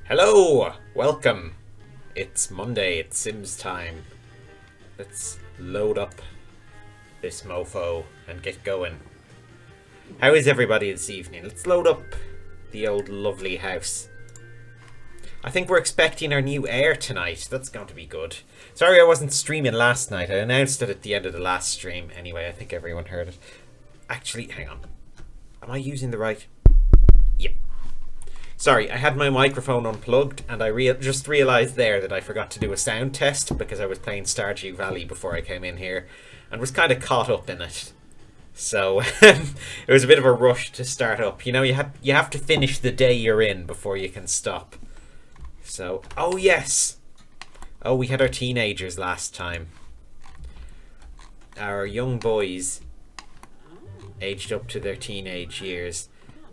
Hello! Welcome! It's Monday, it's Sims time. Let's load up this mofo and get going. How is everybody this evening? Let's load up the old lovely house. I think we're expecting our new heir tonight. That's going to be good. Sorry I wasn't streaming last night. I announced it at the end of the last stream. Anyway, I think everyone heard it. Actually, hang on. Am I using the right... Yep. Sorry, I had my microphone unplugged and I just realised there that I forgot to do a sound test because I was playing Stardew Valley before I came in here and was kind of caught up in it. So it was a bit of a rush to start up. You know, you have to finish the day you're in before you can stop. So, oh yes! Oh, we had our teenagers last time. Our young boys aged up to their teenage years.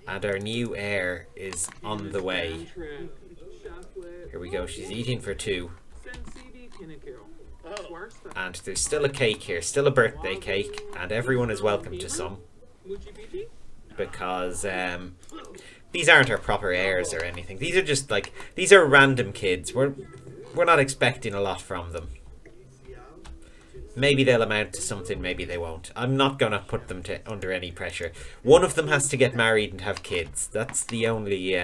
And our new heir is on the way. Here we go, she's eating for two. And there's still a cake here, still a birthday cake, and everyone is welcome to some. Because these aren't our proper heirs or anything. These are just like, these are random kids. We're not expecting a lot from them. Maybe they'll amount to something, maybe they won't. I'm not going to put them under any pressure. One of them has to get married and have kids. That's the only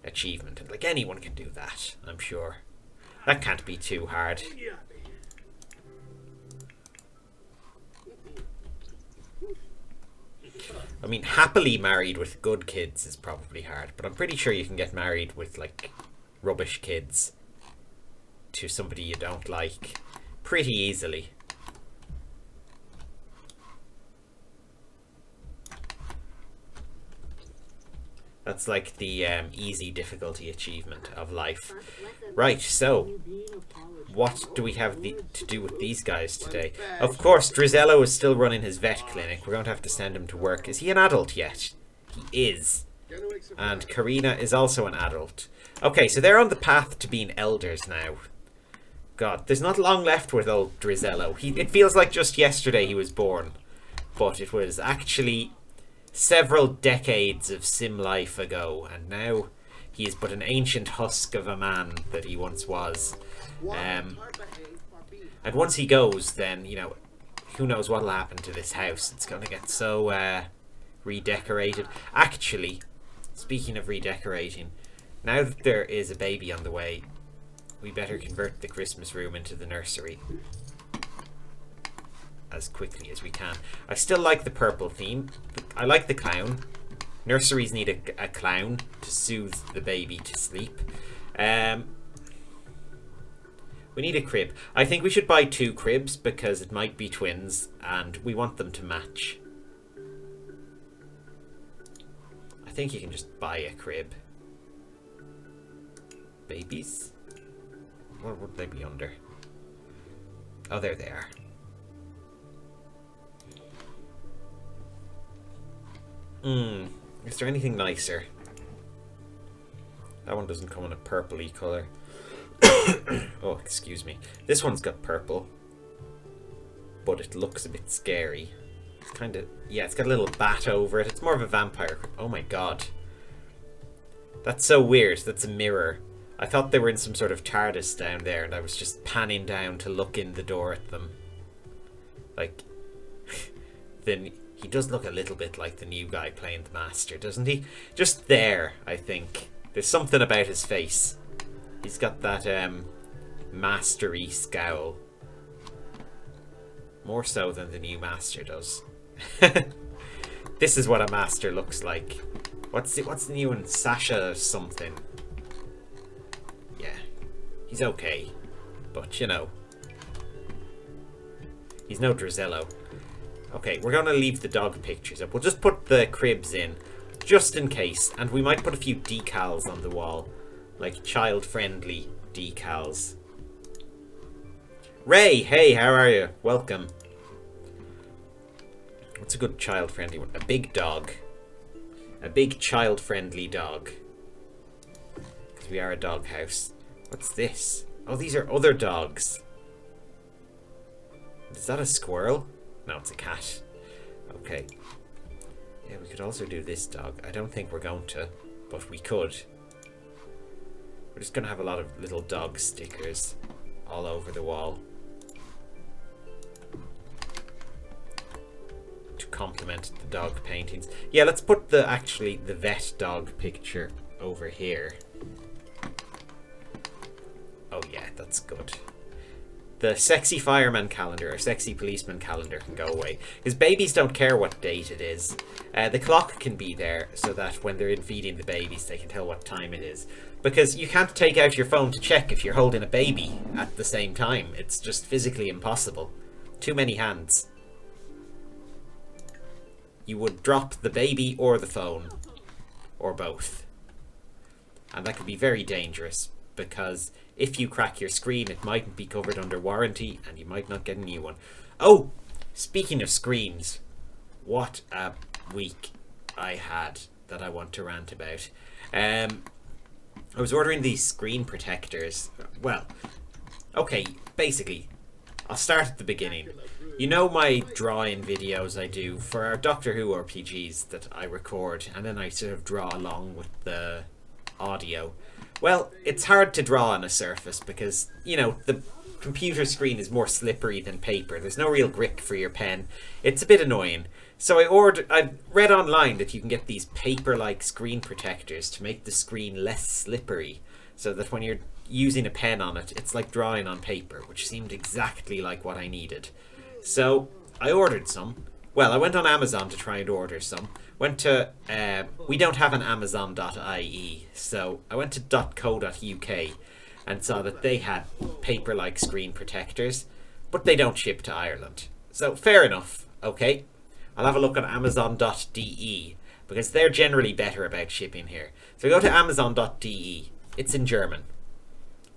achievement. Like, anyone can do that, I'm sure. That can't be too hard. I mean, happily married with good kids is probably hard, but I'm pretty sure you can get married with, like, rubbish kids to somebody you don't like pretty easily. That's like the easy difficulty achievement of life. Right, so what do we have to do with these guys today? Of course, Drizello is still running his vet clinic. We're going to have to send him to work. Is he an adult yet? He is. And Karina is also an adult. Okay, so they're on the path to being elders now. God, there's not long left with old Drizello. It feels like just yesterday he was born. But it was actually several decades of sim life ago. And now he is but an ancient husk of a man that he once was. And once he goes, then, you know, who knows what will happen to this house. It's going to get so redecorated. Actually, speaking of redecorating, now that there is a baby on the way, we better convert the Christmas room into the nursery as quickly as we can. I still like the purple theme. I like the clown. Nurseries need a clown to soothe the baby to sleep. We need a crib. I think we should buy 2 cribs because it might be twins and we want them to match. I think you can just buy a crib. Babies? What would they be under? Oh, there they are. Is there anything nicer? That one doesn't come in a purpley colour. Oh, excuse me. This one's got purple. But it looks a bit scary. It's kind of... Yeah, it's got a little bat over it. It's more of a vampire. Oh my god. That's so weird. That's a mirror. I thought they were in some sort of TARDIS down there and I was just panning down to look in the door at them. Like, then he does look a little bit like the new guy playing the Master, doesn't he? Just there, I think. There's something about his face. He's got that mastery scowl. More so than the new Master does. This is what a Master looks like. What's the new one? Sasha something. He's okay, but you know, he's no Drizello. Okay, we're gonna leave the dog pictures up. We'll just put the cribs in, just in case, and we might put a few decals on the wall, like child-friendly decals. Ray, hey, how are you? Welcome. What's a good child-friendly one? A big dog. A big child-friendly dog. Because we are a dog house. What's this? Oh, these are other dogs. Is that a squirrel? No, it's a cat. Okay. Yeah, we could also do this dog. I don't think we're going to, but we could. We're just going to have a lot of little dog stickers all over the wall to complement the dog paintings. Yeah, let's put the vet dog picture over here. Oh yeah, that's good. The sexy fireman calendar or sexy policeman calendar can go away, because babies don't care what date it is. The clock can be there so that when they're feeding the babies they can tell what time it is, because you can't take out your phone to check if you're holding a baby at the same time. It's just physically impossible. Too many hands. You would drop the baby or the phone, or both, and that could be very dangerous, because if you crack your screen, it mightn't be covered under warranty and you might not get a new one. Oh, speaking of screens, what a week I had that I want to rant about. I was ordering these screen protectors. Well, okay, basically, I'll start at the beginning. You know my drawing videos I do for our Doctor Who RPGs that I record, and then I sort of draw along with the audio. Well, it's hard to draw on a surface because, you know, the computer screen is more slippery than paper. There's no real grip for your pen. It's a bit annoying. So I read online that you can get these paper-like screen protectors to make the screen less slippery, so that when you're using a pen on it, it's like drawing on paper, which seemed exactly like what I needed. So I ordered some. Well, I went on Amazon to try and order some. Went to, we don't have an Amazon.ie, so I went to .co.uk and saw that they had paper-like screen protectors, but they don't ship to Ireland. So fair enough, okay. I'll have a look at Amazon.de, because they're generally better about shipping here. So I go to Amazon.de. It's in German.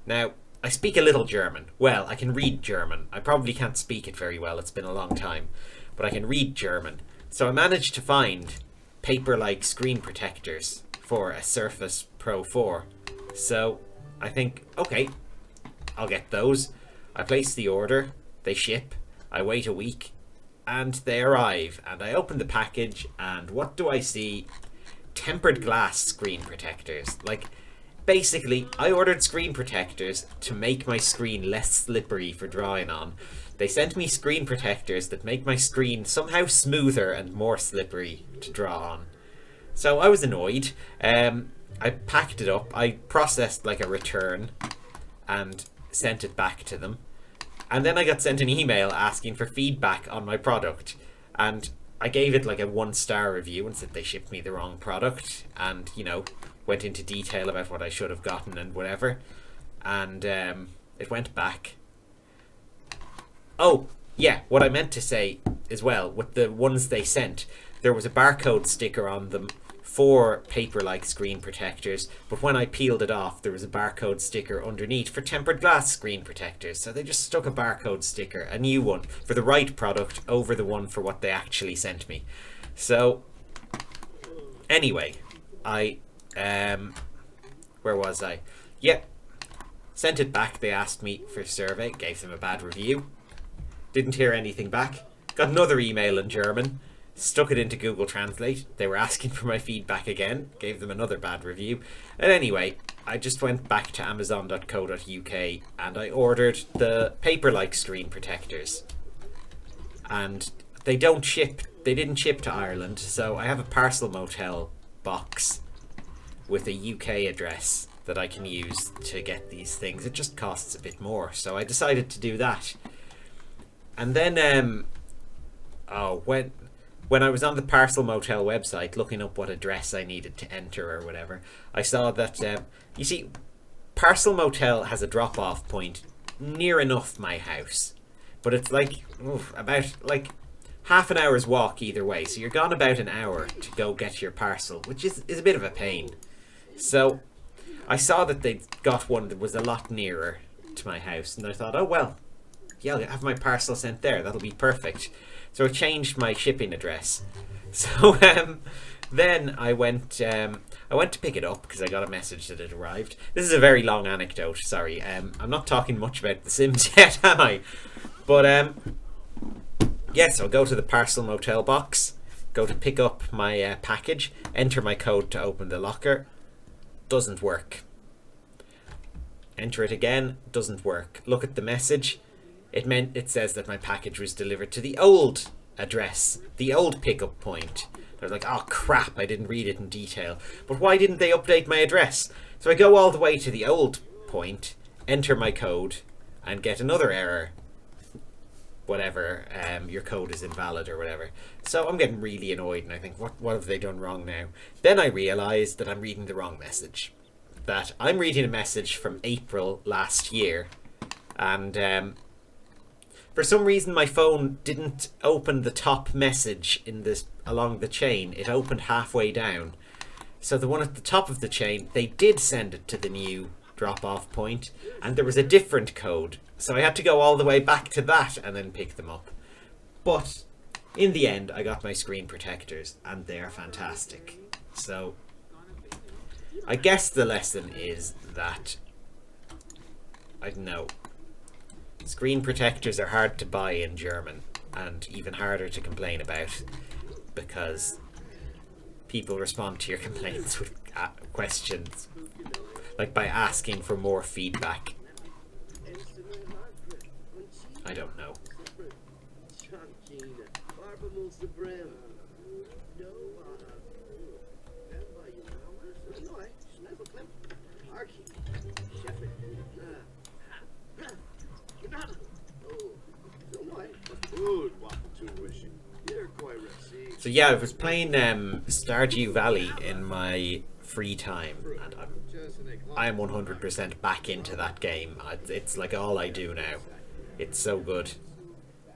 Now, I speak a little German. Well, I can read German. I probably can't speak it very well. It's been a long time. But I can read German. So I managed to find paper-like screen protectors for a Surface Pro 4. So I think, okay, I'll get those. I place the order. They ship. I wait a week. And they arrive. And I open the package. And what do I see? Tempered glass screen protectors. Like, basically, I ordered screen protectors to make my screen less slippery for drawing on. They sent me screen protectors that make my screen somehow smoother and more slippery to draw on. So I was annoyed. I packed it up. I processed like a return and sent it back to them. And then I got sent an email asking for feedback on my product. And I gave it like a 1-star review and said they shipped me the wrong product. And, you know, went into detail about what I should have gotten and whatever. And it went back. Oh, yeah, what I meant to say as well, with the ones they sent, there was a barcode sticker on them for paper-like screen protectors, but when I peeled it off, there was a barcode sticker underneath for tempered glass screen protectors. So they just stuck a barcode sticker, a new one, for the right product over the one for what they actually sent me. So, anyway, where was I? Yeah, sent it back. They asked me for a survey, gave them a bad review. Didn't hear anything back. Got another email in German. Stuck it into Google Translate. They were asking for my feedback again. Gave them another bad review. And anyway, I just went back to Amazon.co.uk and I ordered the paper-like screen protectors. And they don't ship. They didn't ship to Ireland. So I have a Parcel Motel box with a UK address that I can use to get these things. It just costs a bit more. So I decided to do that. And then, when I was on the Parcel Motel website looking up what address I needed to enter or whatever, I saw that, you see, Parcel Motel has a drop-off point near enough my house. But it's like, about like half an hour's walk either way. So you're gone about an hour to go get your parcel, which is a bit of a pain. So I saw that they'd got one that was a lot nearer to my house. And I thought, oh, well, yeah, I'll have my parcel sent there. That'll be perfect. So I changed my shipping address. So then I went to pick it up because I got a message that it arrived. This is a very long anecdote. Sorry, I'm not talking much about The Sims yet, am I? But yeah, so I'll go to the Parcel Motel box, go to pick up my package, enter my code to open the locker. Doesn't work. Enter it again. Doesn't work. Look at the message. It says that my package was delivered to the old address, the old pickup point. I was like, oh crap, I didn't read it in detail. But why didn't they update my address? So I go all the way to the old point, enter my code, and get another error. Whatever, your code is invalid or whatever. So I'm getting really annoyed and I think, what have they done wrong now? Then I realise that I'm reading the wrong message. That I'm reading a message from April last year, and for some reason my phone didn't open the top message in this along the chain. It opened halfway down. So the one at the top of the chain, they did send it to the new drop-off point, and there was a different code. So I had to go all the way back to that and then pick them up. But in the end, I got my screen protectors, and they're fantastic. So I guess the lesson is that, I don't know, screen protectors are hard to buy in German, and even harder to complain about, because people respond to your complaints with questions, like by asking for more feedback. I don't know. So yeah, I was playing Stardew Valley in my free time, and I'm 100% back into that game. It's like all I do now. It's so good.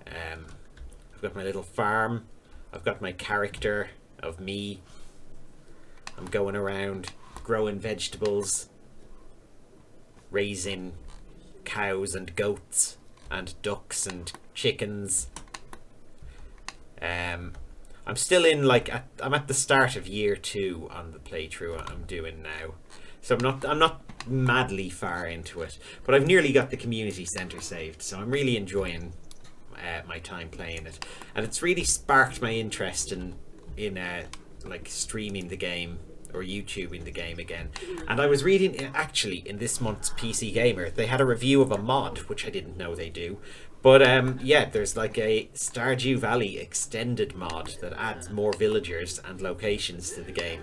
I've got my little farm. I've got my character of me. I'm going around growing vegetables, raising cows and goats and ducks and chickens. I'm still in I'm at the start of year 2 on the playthrough I'm doing now, so I'm not madly far into it, but I've nearly got the community center saved, so I'm really enjoying my time playing it, and it's really sparked my interest in like streaming the game or YouTubing the game again. And I was reading, actually, in this month's PC Gamer, they had a review of a mod, which I didn't know they do. But yeah, there's like a Stardew Valley extended mod that adds more villagers and locations to the game.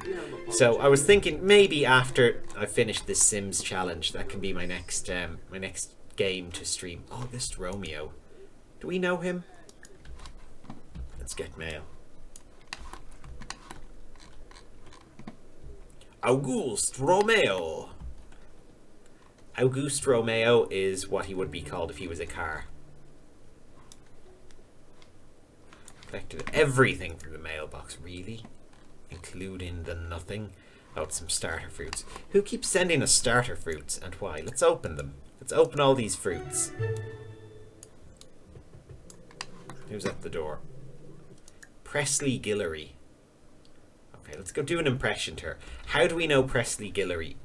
So I was thinking maybe after I finish this Sims challenge, that can be my next game to stream. Oh, this Romeo. Do we know him? Let's get mail. Auguste Romeo. Auguste Romeo is what he would be called if he was a car. Collected everything from the mailbox, really? Including the nothing. Oh, it's some starter fruits. Who keeps sending us starter fruits and why? Let's open them. Let's open all these fruits. Who's at the door? Presley Guillory. Okay, let's go do an impression to her. How do we know Presley Guillory?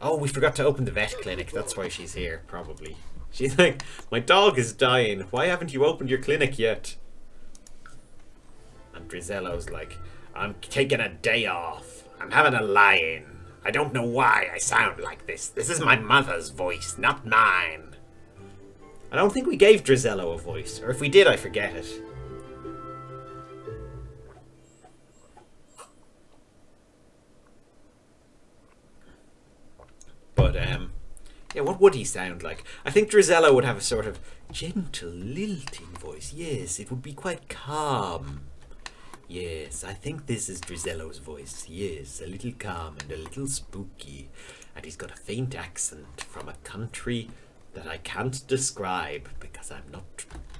Oh, we forgot to open the vet clinic. That's why she's here, probably. She's like, my dog is dying. Why haven't you opened your clinic yet? And Drizello's like, I'm taking a day off. I'm having a lie-in. I don't know why I sound like this. This is my mother's voice, not mine. I don't think we gave Drizello a voice. Or if we did, I forget it. But, yeah, what would he sound like? I think Drizello would have a sort of gentle, lilting voice. Yes, it would be quite calm. Yes, I think this is Drizello's voice. Yes, a little calm and a little spooky. And he's got a faint accent from a country that I can't describe because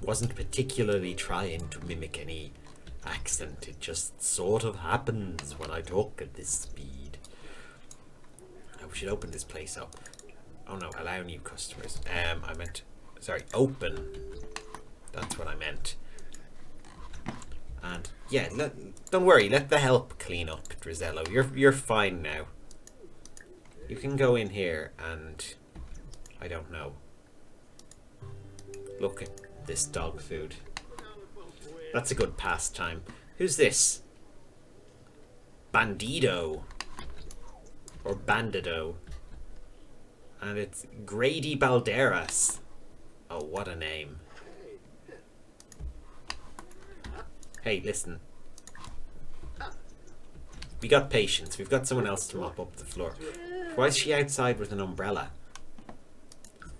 wasn't particularly trying to mimic any accent. It just sort of happens when I talk at this speed. We should open this place up. Oh no, allow new customers. I meant, sorry, open. That's what I meant. And yeah, don't worry. Let the help clean up, Drizello. You're fine now. You can go in here and I don't know. Look at this dog food. That's a good pastime. Who's this? Bandido. Or Bandido. And it's Grady Balderas. Oh, what a name. Hey, listen. We got patience. We've got someone else to mop up the floor. Why is she outside with an umbrella?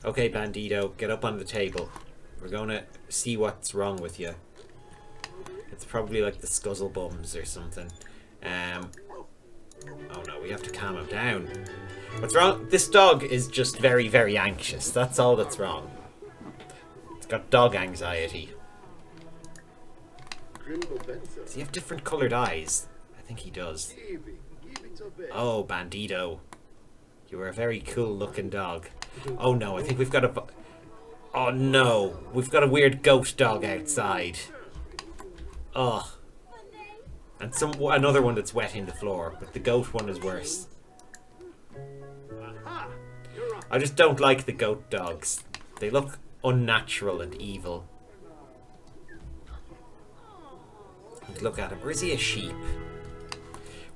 Okay, Bandito, get up on the table. We're gonna see what's wrong with you. It's probably like the scuzzle bums or something. Oh no, we have to calm him down. What's wrong? This dog is just very, very anxious. That's all that's wrong. It's got dog anxiety. Does he have different coloured eyes? I think he does. Oh, Bandito. You are a very cool looking dog. Oh no, I think we've got a... Oh no, we've got a weird goat dog outside. Ugh. And another one that's wetting the floor, but the goat one is worse. I just don't like the goat dogs. They look unnatural and evil. Look at him. Or is he a sheep?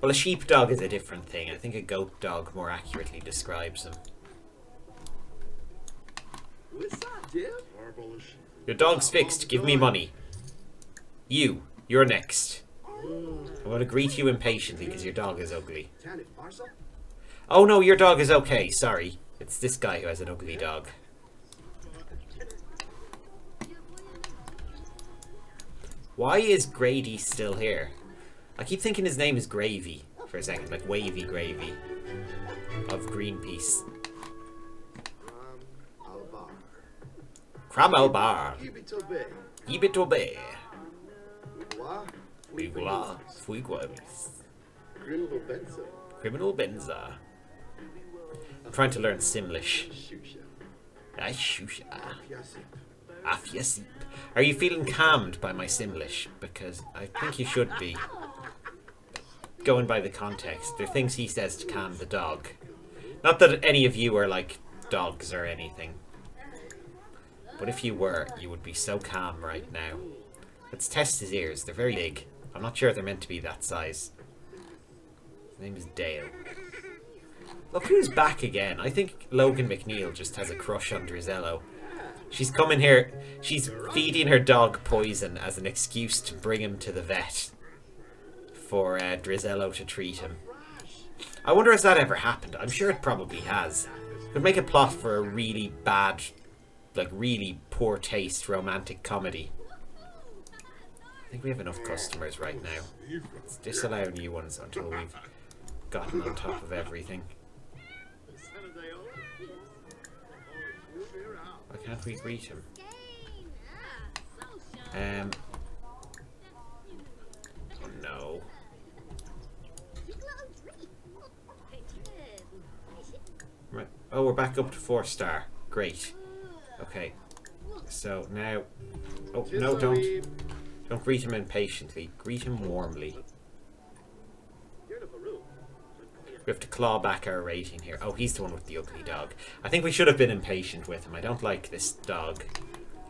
Well, a sheepdog is a different thing. I think a goat dog more accurately describes him. Your dog's fixed. Give me money. You're next. I'm going to greet you impatiently because your dog is ugly. Oh no, your dog is okay. Sorry. It's this guy who has an ugly dog. Why is Grady still here? I keep thinking his name is Gravy for a second, like Wavy Gravy of Greenpeace. Cram bar. Ibit obey. Fugua. Fuiguamis. Criminal Benza. I'm trying to learn Simlish. Afyasip. Are you feeling calmed by my Simlish? Because I think you should be. Going by the context. There are things he says to calm the dog. Not that any of you are like dogs or anything. But if you were, you would be so calm right now. Let's test his ears. They're very big. I'm not sure they're meant to be that size. His name is Dale. Look who's back again. I think Logan McNeil just has a crush on Drizello. She's coming here. She's feeding her dog poison as an excuse to bring him to the vet. For Drizello to treat him. I wonder if that ever happened. I'm sure it probably has. Could make a plot for a really bad, like really poor taste romantic comedy. I think we have enough customers right now. Let's disallow new ones until we've gotten on top of everything. Why can't we greet him? Oh no. Right. Oh, we're back up to 4-star. Great. Okay. So now... Oh, no, don't greet him impatiently. Greet him warmly. We have to claw back our rating here. Oh, he's the one with the ugly dog. I think we should have been impatient with him. I don't like this dog,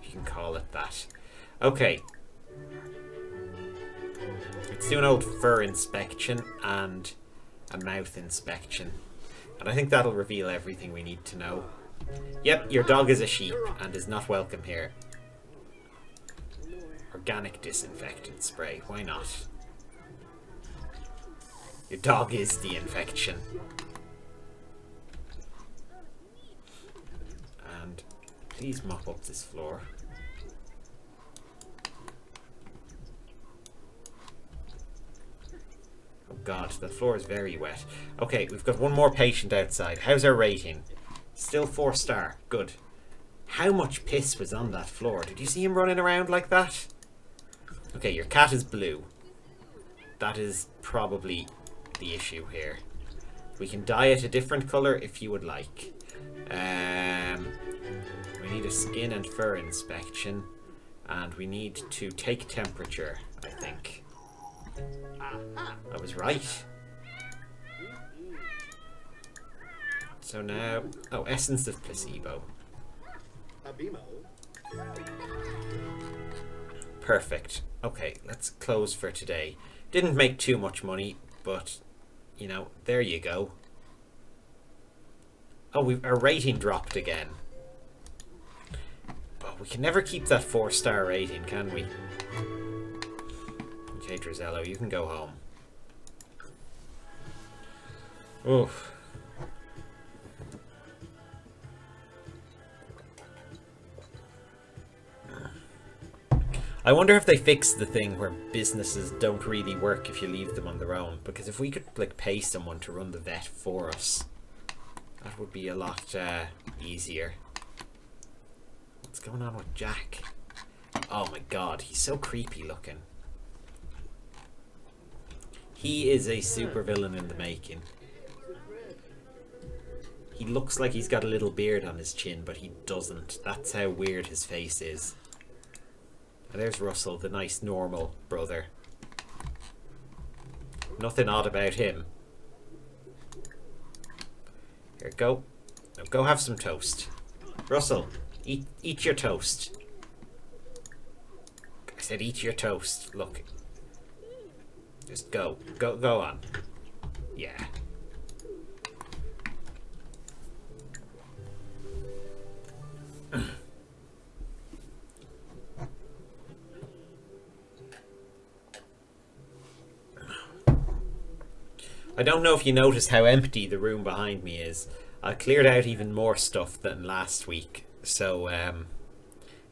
if you can call it that. Okay. Let's do an old fur inspection and a mouth inspection. And I think that'll reveal everything we need to know. Yep, your dog is a sheep and is not welcome here. Organic disinfectant spray. Why not? Your dog is the infection. And please mop up this floor. Oh god, the floor is very wet. Okay, we've got one more patient outside. How's our rating? Still 4-star. Good. How much piss was on that floor? Did you see him running around like that? Okay, your cat is blue. That is probably the issue here. We can dye it a different colour if you would like. We need a skin and fur inspection. And we need to take temperature, I think. I was right. So now... Oh, essence of placebo. Perfect. Okay, let's close for today. Didn't make too much money, but, you know, there you go. Oh, our rating dropped again. But we can never keep that 4-star rating, can we? Okay, Drizello, you can go home. Oof. I wonder if they fixed the thing where businesses don't really work if you leave them on their own. Because if we could like pay someone to run the vet for us, that would be a lot easier. What's going on with Jack? Oh my god, he's so creepy looking. He is a supervillain in the making. He looks like he's got a little beard on his chin, but he doesn't. That's how weird his face is. And there's Russell, the nice normal brother. Nothing odd about him. Here, go. Now go have some toast. Russell, eat your toast. I said eat your toast. Look. Just go. Go on. Yeah. I don't know if you notice how empty the room behind me is. I cleared out even more stuff than last week. So,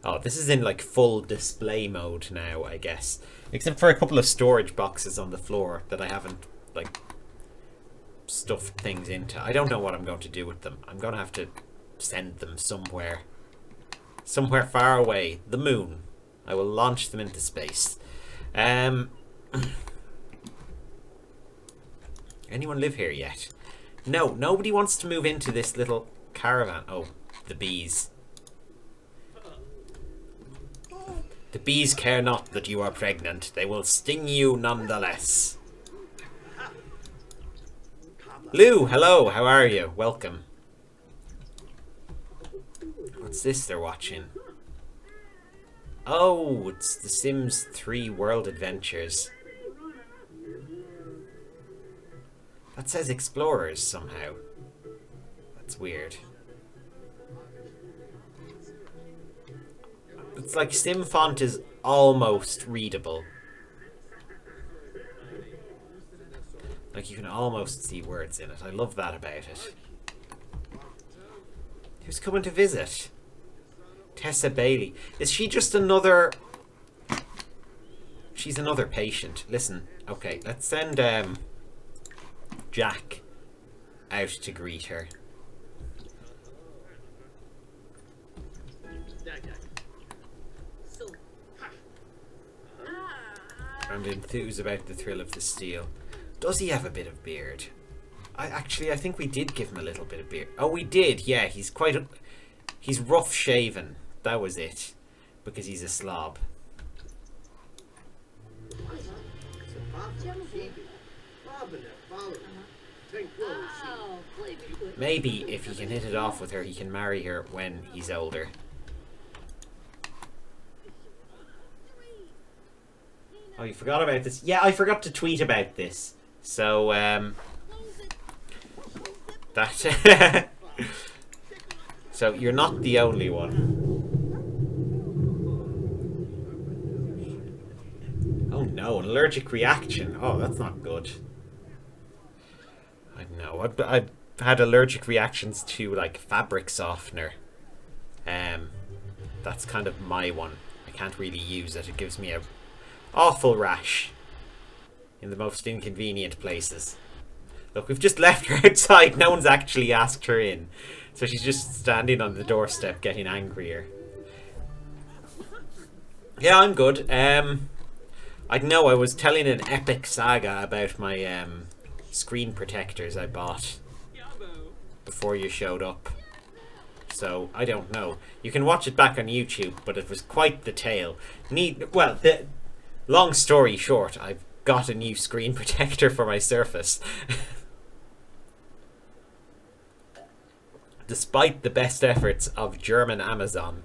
oh, this is in like full display mode now, I guess. Except for a couple of storage boxes on the floor that I haven't, like, stuffed things into. I don't know what I'm going to do with them. I'm going to have to send them somewhere. Somewhere far away. The moon. I will launch them into space. Anyone live here yet? No, nobody wants to move into this little caravan. Oh, the bees. The bees care not that you are pregnant. They will sting you nonetheless. Lou, hello, how are you? Welcome. What's this they're watching? Oh, it's The Sims 3 World Adventures. That says Explorers somehow. That's weird. It's like Sim font is almost readable. Like you can almost see words in it. I love that about it. Who's coming to visit? Tessa Bailey. Is she just another... She's another patient. Listen, okay, let's send Jack out to greet her. And enthuse about the thrill of the steel. Does he have a bit of beard? I think we did give him a little bit of beard. Oh, we did. Yeah, he's quite... He's rough shaven. That was it. Because he's a slob. Maybe if he can hit it off with her, he can marry her when he's older. Oh, you forgot about this? Yeah, I forgot to tweet about this. So, that... So, you're not the only one. Oh no, an allergic reaction. Oh, that's not good. I know. I've had allergic reactions to, like, fabric softener. That's kind of my one. I can't really use it. It gives me a awful rash in the most inconvenient places. Look, we've just left her outside. No one's actually asked her in. So she's just standing on the doorstep getting angrier. Yeah, I'm good. I know I was telling an epic saga about my screen protectors I bought before you showed up. So, I don't know. You can watch it back on YouTube, but it was quite the tale. Well, long story short, I've got a new screen protector for my Surface. Despite the best efforts of German Amazon.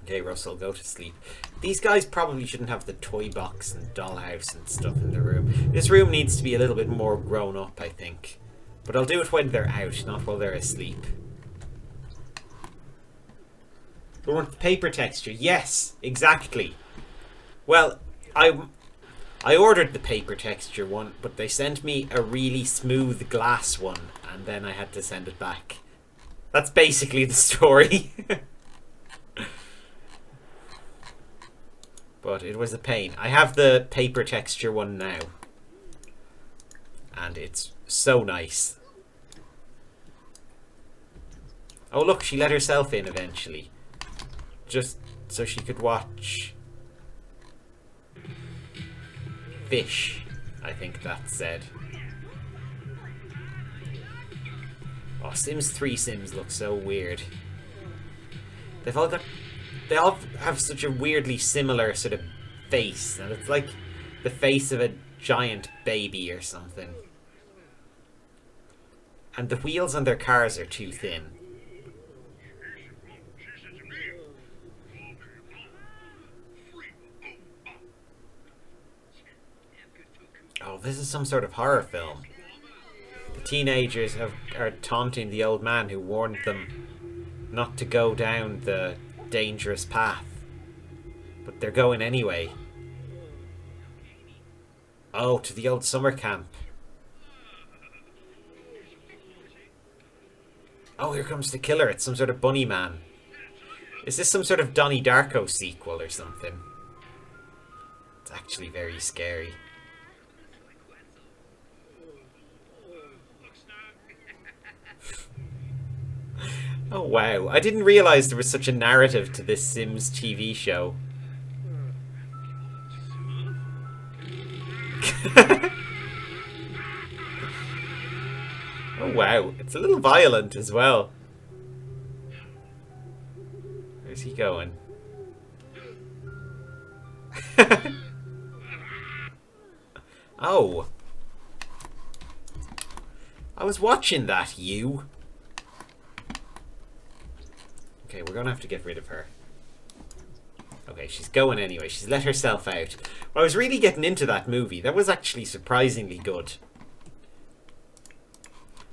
Okay, Okay, Russell, go to sleep. These guys probably shouldn't have the toy box and dollhouse and stuff in the room. This room needs to be a little bit more grown up, I think. But I'll do it when they're out, not while they're asleep. We want the paper texture. Yes, exactly. Well, I ordered the paper texture one, but they sent me a really smooth glass one, and then I had to send it back. That's basically the story. But it was a pain. I have the paper texture one now. And it's so nice. Oh look, she let herself in eventually. Just so she could watch Fish, I think that said. Oh, Sims 3 Sims look so weird. They all have such a weirdly similar sort of face, and it's like the face of a giant baby or something. And the wheels on their cars are too thin. Oh, this is some sort of horror film. The teenagers are taunting the old man who warned them not to go down the dangerous path. But they're going anyway. Oh, to the old summer camp. Oh, here comes the killer. It's some sort of bunny man. Is this some sort of Donnie Darko sequel or something? It's actually very scary. Oh wow, I didn't realise there was such a narrative to this Sims TV show. Oh wow, it's a little violent as well. Where's he going? Oh. I was watching that, you. Okay, we're gonna have to get rid of her. Okay, she's going anyway. She's let herself out. Well, I was really getting into that movie. That was actually surprisingly good.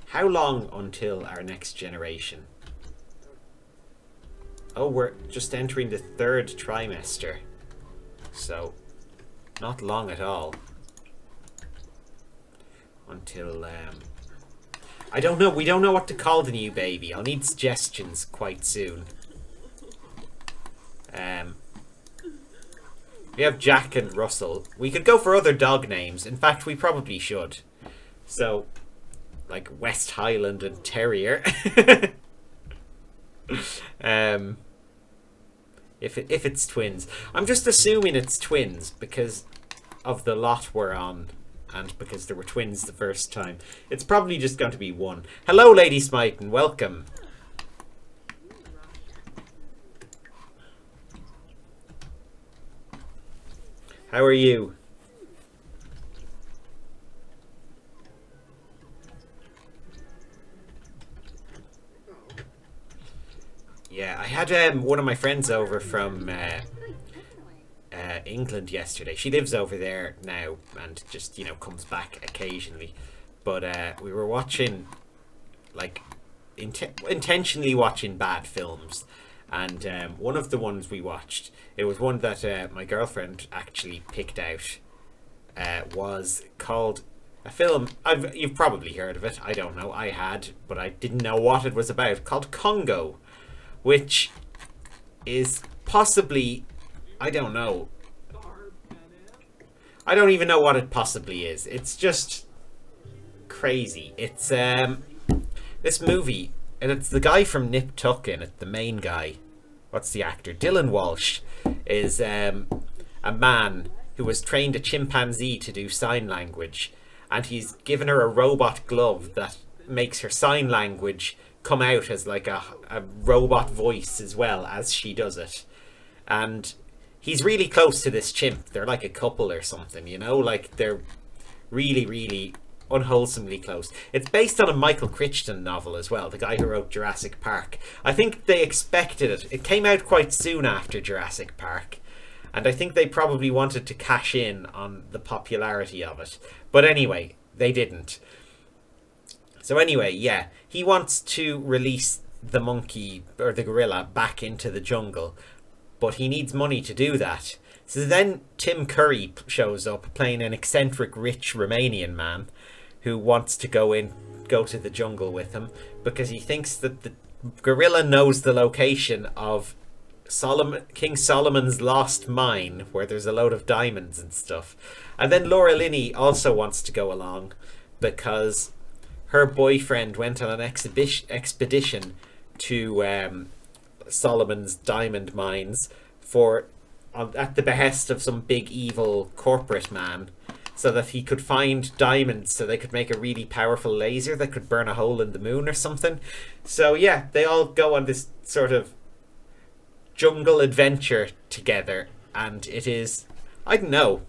How long until our next generation? Oh, we're just entering the 3rd trimester. So, not long at all. Until, I don't know. We don't know what to call the new baby. I'll need suggestions quite soon. We have Jack and Russell. We could go for other dog names. In fact, we probably should. So, like West Highland and Terrier. If it's twins. I'm just assuming it's twins because of the lot we're on. And because there were twins the first time. It's probably just going to be one. Hello, Lady Smyton. Welcome. How are you? Yeah, I had one of my friends over from England yesterday. She lives over there now and just, you know, comes back occasionally. But we were watching, like, intentionally watching bad films. And one of the ones we watched, it was one that my girlfriend actually picked out, was called a film, you've probably heard of it, I don't know, I had, but I didn't know what it was about, called Congo, which is possibly, I don't know, I don't even know what it possibly is. It's just crazy. It's this movie, and it's the guy from Nip Tuck in it, the main guy. What's the actor? Dylan Walsh is a man who has trained a chimpanzee to do sign language, and he's given her a robot glove that makes her sign language come out as like a robot voice as well as she does it. And he's really close to this chimp. They're like a couple or something, you know? Like, they're really, really unwholesomely close. It's based on a Michael Crichton novel as well, the guy who wrote Jurassic Park. I think they expected it. It came out quite soon after Jurassic Park, and I think they probably wanted to cash in on the popularity of it. But anyway, they didn't. So anyway, yeah, he wants to release the monkey, or the gorilla, back into the jungle, but he needs money to do that. So then Tim Curry shows up, playing an eccentric, rich Romanian man who wants to go to the jungle with him because he thinks that the gorilla knows the location of King Solomon's lost mine, where there's a load of diamonds and stuff. And then Laura Linney also wants to go along because her boyfriend went on an expedition to Solomon's diamond mines at the behest of some big evil corporate man, so that he could find diamonds so they could make a really powerful laser that could burn a hole in the moon or something. So yeah, they all go on this sort of jungle adventure together, and it is, I don't know,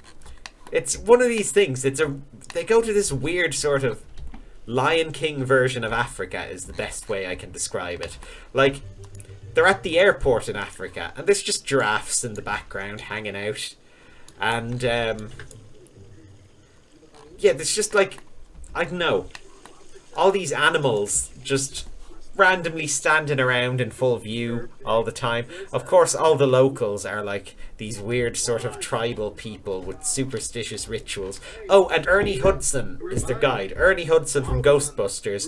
it's one of these things. They go to this weird sort of Lion King version of Africa is the best way I can describe it. Like, they're at the airport in Africa, and there's just giraffes in the background hanging out. And, yeah, there's just like, I don't know, all these animals just randomly standing around in full view all the time. Of course, all the locals are like these weird sort of tribal people with superstitious rituals. Oh, and Ernie Hudson is their guide. Ernie Hudson from Ghostbusters.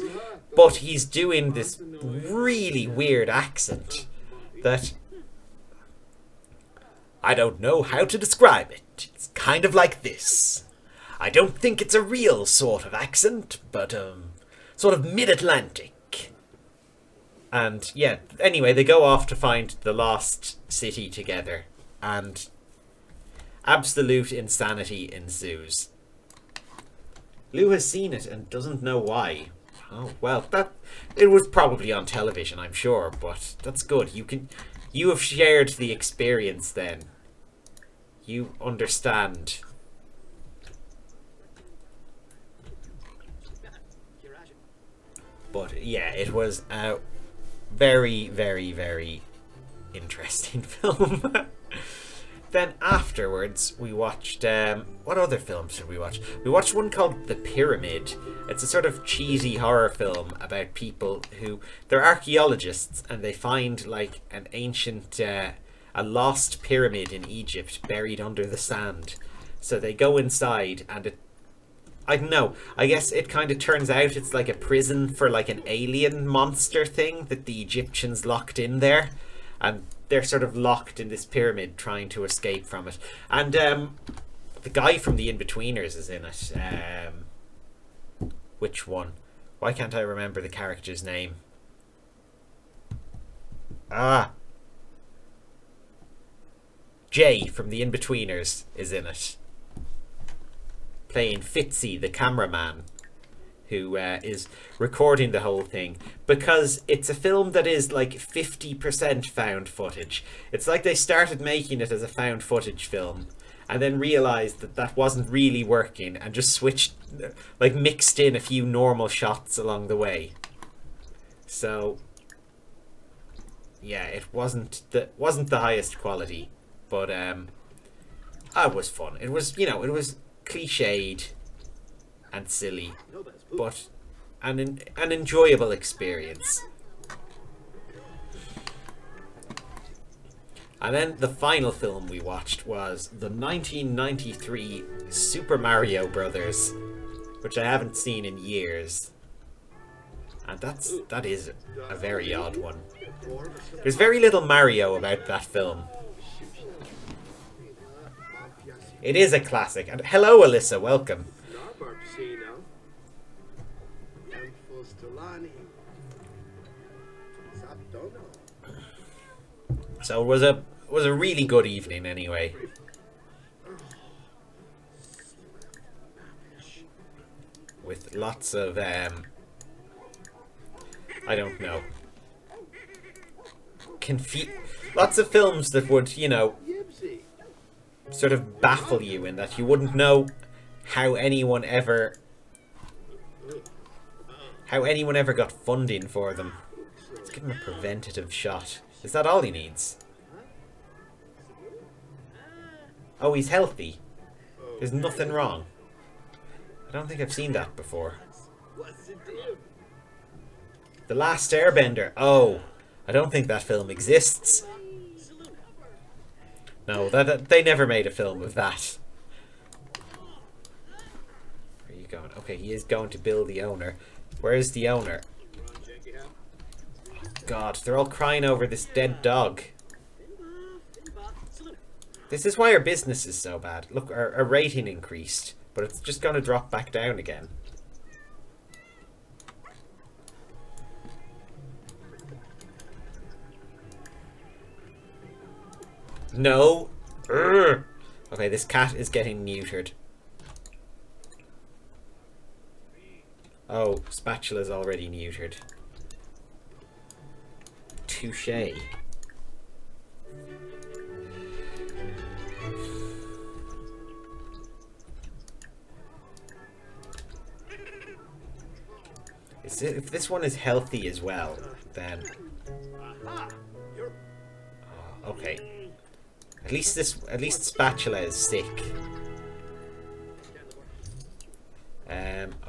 But he's doing this really weird accent that I don't know how to describe it. It's kind of like this. I don't think it's a real sort of accent, but sort of mid-Atlantic. And yeah, anyway, they go off to find the lost city together, and absolute insanity ensues. Lou has seen it and doesn't know why. Oh, well, it was probably on television, I'm sure, but that's good. You have shared the experience then. You understand. But yeah, it was a very, very, very interesting film. Then afterwards, we watched, what other films did we watch? We watched one called The Pyramid. It's a sort of cheesy horror film about people who, they're archaeologists, and they find like an ancient, a lost pyramid in Egypt buried under the sand. So they go inside, and I don't know, I guess it kind of turns out it's like a prison for like an alien monster thing that the Egyptians locked in there. And they're sort of locked in this pyramid trying to escape from it. And the guy from The In-Betweeners is in it. Which one? Why can't I remember the character's name? Jay from The In-Betweeners is in it, playing Fitzy, the cameraman, who is recording the whole thing, because it's a film that is like 50% found footage. It's like they started making it as a found footage film and then realized that that wasn't really working and just switched, like mixed in a few normal shots along the way. So yeah, it wasn't the highest quality, but it was fun. It was, you know, it was cliched and silly, but an enjoyable experience. And then the final film we watched was the 1993 Super Mario Brothers, which I haven't seen in years. And that is a very odd one. There's very little Mario about that film. It is a classic. And hello, Alyssa, welcome. So it was a really good evening anyway. With lots of I don't know, lots of films that would, you know, sort of baffle you in that you wouldn't know how anyone ever how anyone ever got funding for them. Let's give him a preventative shot. Is that all he needs? Oh, he's healthy. There's nothing wrong. I don't think I've seen that before. The Last Airbender. Oh, I don't think that film exists. No, they never made a film of that. Where are you going? Okay, he is going to build the owner. Where is the owner? Oh God, they're all crying over this dead dog. This is why our business is so bad. Look, our rating increased, but it's just going to drop back down again. No. Urgh. Okay, this cat is getting neutered. Oh, Spatula's already neutered. Touché. If this one is healthy as well, then... Oh, okay. At least Spatula is sick.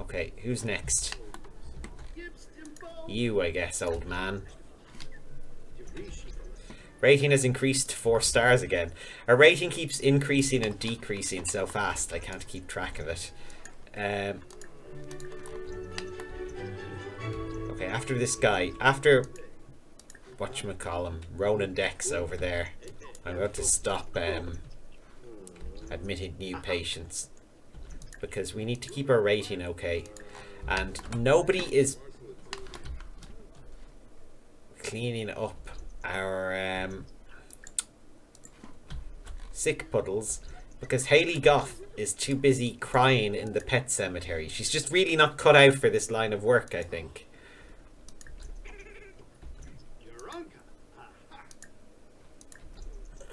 Okay, who's next? You, I guess, old man. Rating has increased to 4 stars again. Our rating keeps increasing and decreasing so fast, I can't keep track of it. Okay, after this guy, after whatchamacallem, Ronan Dex over there, I'm going to stop admitting new patients, because we need to keep our rating okay, and nobody is cleaning up our sick puddles because Hayley Goth is too busy crying in the pet cemetery. She's just really not cut out for this line of work, I think.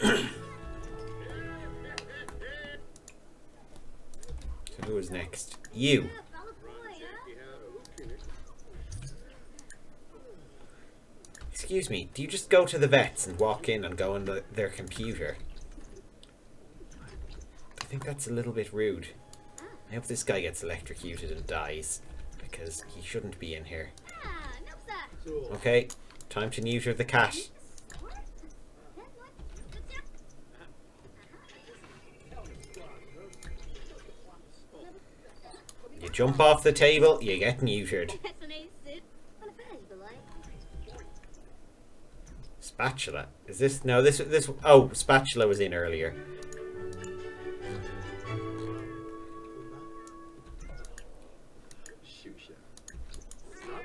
So who is next? You. Excuse me, do you just go to the vets and walk in and go on their computer? I think that's a little bit rude. I hope this guy gets electrocuted and dies, because he shouldn't be in here. Okay, time to neuter the cat. You jump off the table, you get neutered. Spatula. Is this... No, this... Oh, Spatula was in earlier.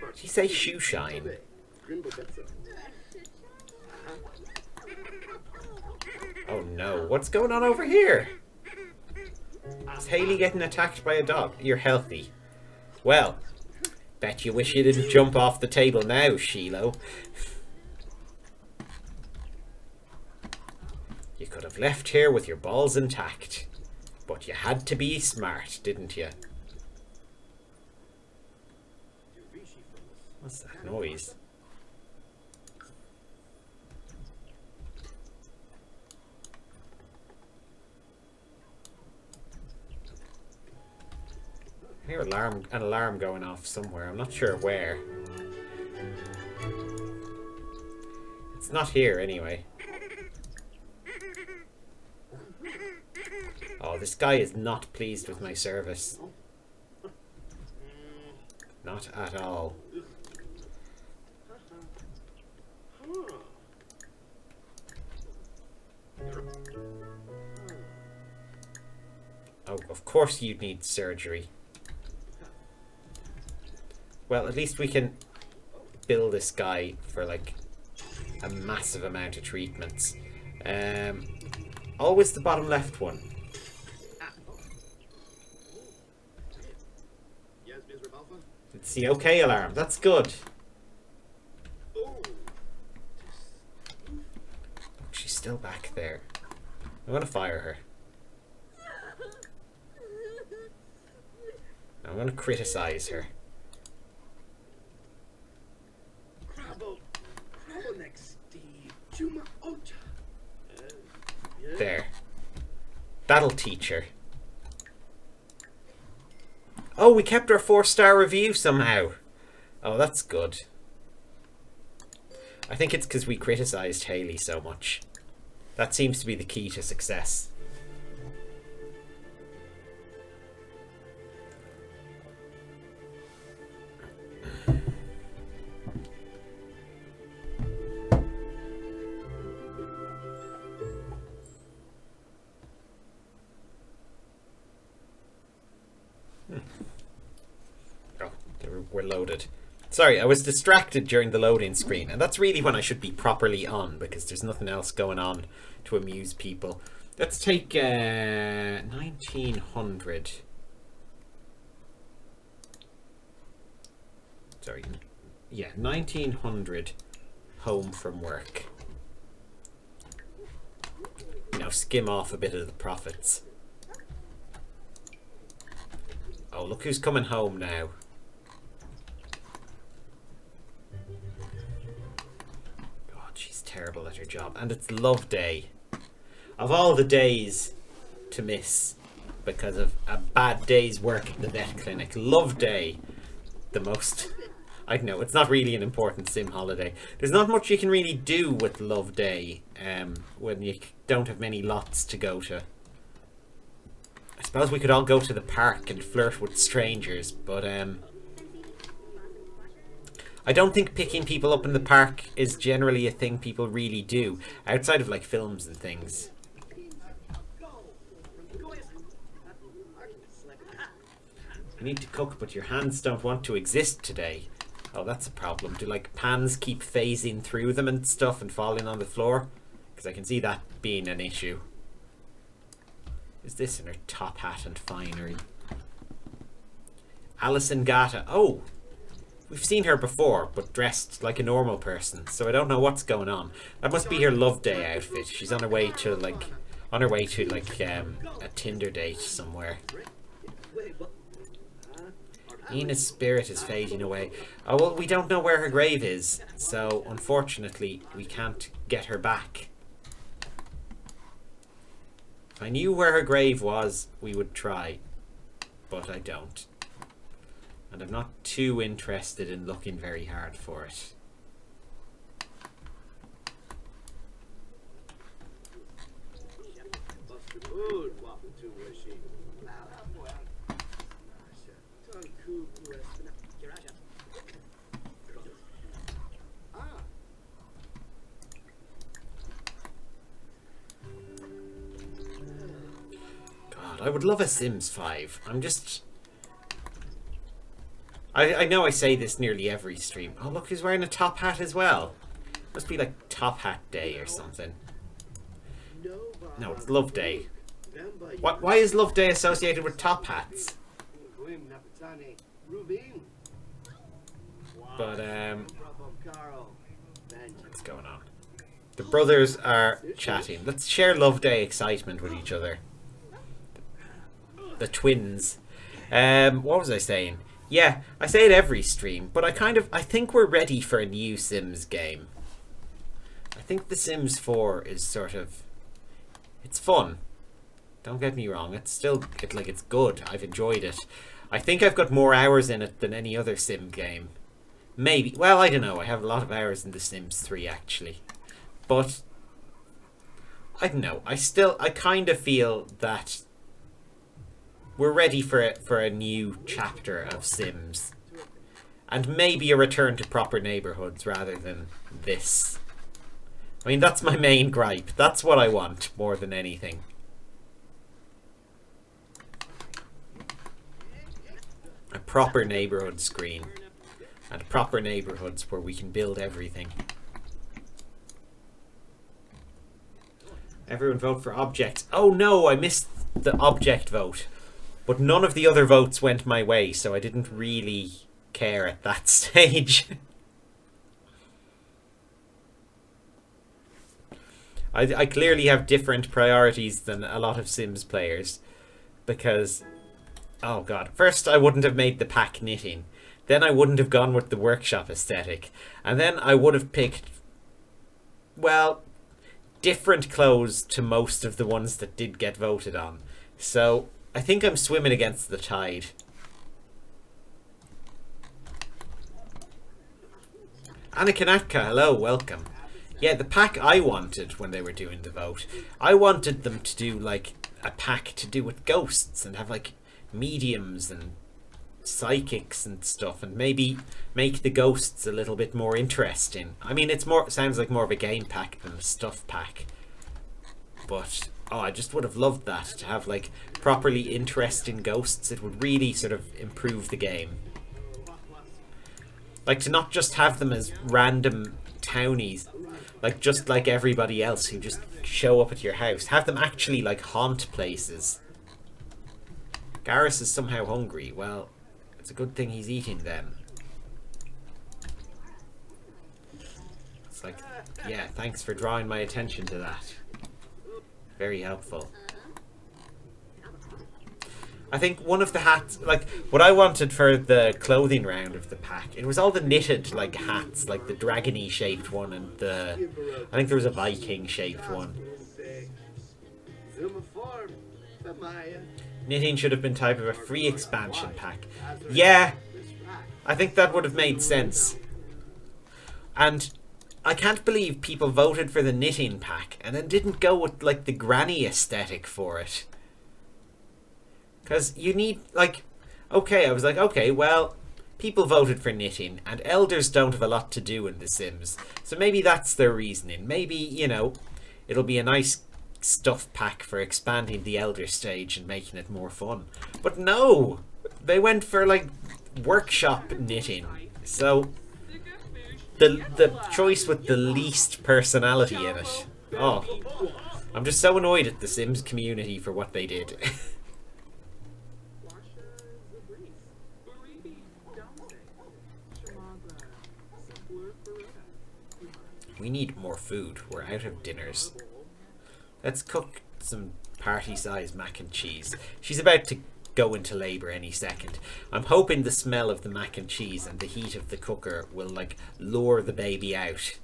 Did he say shoe shine? Oh no, what's going on over here? Is Hayley getting attacked by a dog? You're healthy. Well, bet you wish you didn't jump off the table now, Shiloh. You could have left here with your balls intact. But you had to be smart, didn't you? What's that noise? I hear an alarm going off somewhere. I'm not sure where. It's not here anyway. Oh, this guy is not pleased with my service. Not at all. Oh, of course you'd need surgery. Well, at least we can bill this guy for like a massive amount of treatments. Always the bottom left one. It's the okay alarm. That's good. She's still back there. I'm gonna fire her. I'm gonna criticize her. There. That'll teach her. Oh, we kept our 4-star review somehow. Oh, that's good. I think it's because we criticised Haley so much. That seems to be the key to success. Oh, we're loaded. Sorry, I was distracted during the loading screen, and that's really when I should be properly on, because there's nothing else going on to amuse people. Let's take 1900. Sorry, yeah, 1900 home from work. Now skim off a bit of the profits. Oh, look who's coming home now. God, she's terrible at her job. And it's Love Day. Of all the days to miss because of a bad day's work at the vet clinic, Love Day, the most... I don't know, it's not really an important sim holiday. There's not much you can really do with Love Day when you don't have many lots to go to. I suppose we could all go to the park and flirt with strangers, but I don't think picking people up in the park is generally a thing people really do, outside of like films and things. You need to cook, but your hands don't want to exist today. Oh, that's a problem. Do like pans keep phasing through them and stuff and falling on the floor? Because I can see that being an issue. Is this in her top hat and finery? Alison Gata. Oh! We've seen her before, but dressed like a normal person, so I don't know what's going on. That must be her Love Day outfit. She's on her way to like a Tinder date somewhere. Ina's spirit is fading away. Oh, well, we don't know where her grave is, so unfortunately we can't get her back. If I knew where her grave was, we would try, but I don't. And I'm not too interested in looking very hard for it. God, I would love a Sims 5. I'm just... I know I say this nearly every stream. Oh, look, he's wearing a top hat as well. Must be like Top Hat Day or something. No, it's Love Day. Why is Love Day associated with top hats? But, what's going on? The brothers are chatting. Let's share Love Day excitement with each other. The twins. What was I saying? Yeah, I say it every stream, but I think we're ready for a new Sims game. I think The Sims 4 is sort of... It's fun. Don't get me wrong, it's good. I've enjoyed it. I think I've got more hours in it than any other Sim game. Maybe. Well, I don't know. I have a lot of hours in The Sims 3, actually. But, I don't know. I kind of feel that we're ready for a new chapter of Sims. And maybe a return to proper neighborhoods rather than this. I mean, that's my main gripe. That's what I want more than anything. A proper neighborhood screen. And proper neighborhoods where we can build everything. Everyone vote for objects. Oh no, I missed the object vote. But none of the other votes went my way, so I didn't really care at that stage. I clearly have different priorities than a lot of Sims players. Because, oh god, first I wouldn't have made the pack knitting. Then I wouldn't have gone with the workshop aesthetic. And then I would have picked, well, different clothes to most of the ones that did get voted on. So I think I'm swimming against the tide. Anakanatka, hello, welcome. Yeah, the pack I wanted when they were doing the vote, I wanted them to do like a pack to do with ghosts and have like mediums and psychics and stuff, and maybe make the ghosts a little bit more interesting. I mean, it sounds like more of a game pack than a stuff pack, but oh, I just would have loved that, to have like properly interesting ghosts. It would really sort of improve the game. Like, to not just have them as random townies, like just like everybody else who just show up at your house. Have them actually like haunt places. Garrus is somehow hungry. Well, it's a good thing he's eating then. It's like, yeah, thanks for drawing my attention to that. Very helpful. I think one of the hats, like what I wanted for the clothing round of the pack, it was all the knitted like hats, like the dragony shaped one and the, I think there was a Viking shaped one. Knitting should have been type of a free expansion pack. Yeah, I think that would have made sense. And I can't believe people voted for the knitting pack and then didn't go with like the granny aesthetic for it. Because you need, like, okay, I was like, okay, well, people voted for knitting, and elders don't have a lot to do in The Sims. So maybe that's their reasoning. Maybe, you know, it'll be a nice stuff pack for expanding the elder stage and making it more fun. But no! They went for, like, workshop knitting. So, the choice with the least personality in it. Oh, I'm just so annoyed at the Sims community for what they did. We need more food. We're out of dinners. Let's cook some party-sized mac and cheese. She's about to go into labour any second. I'm hoping the smell of the mac and cheese and the heat of the cooker will, like, lure the baby out.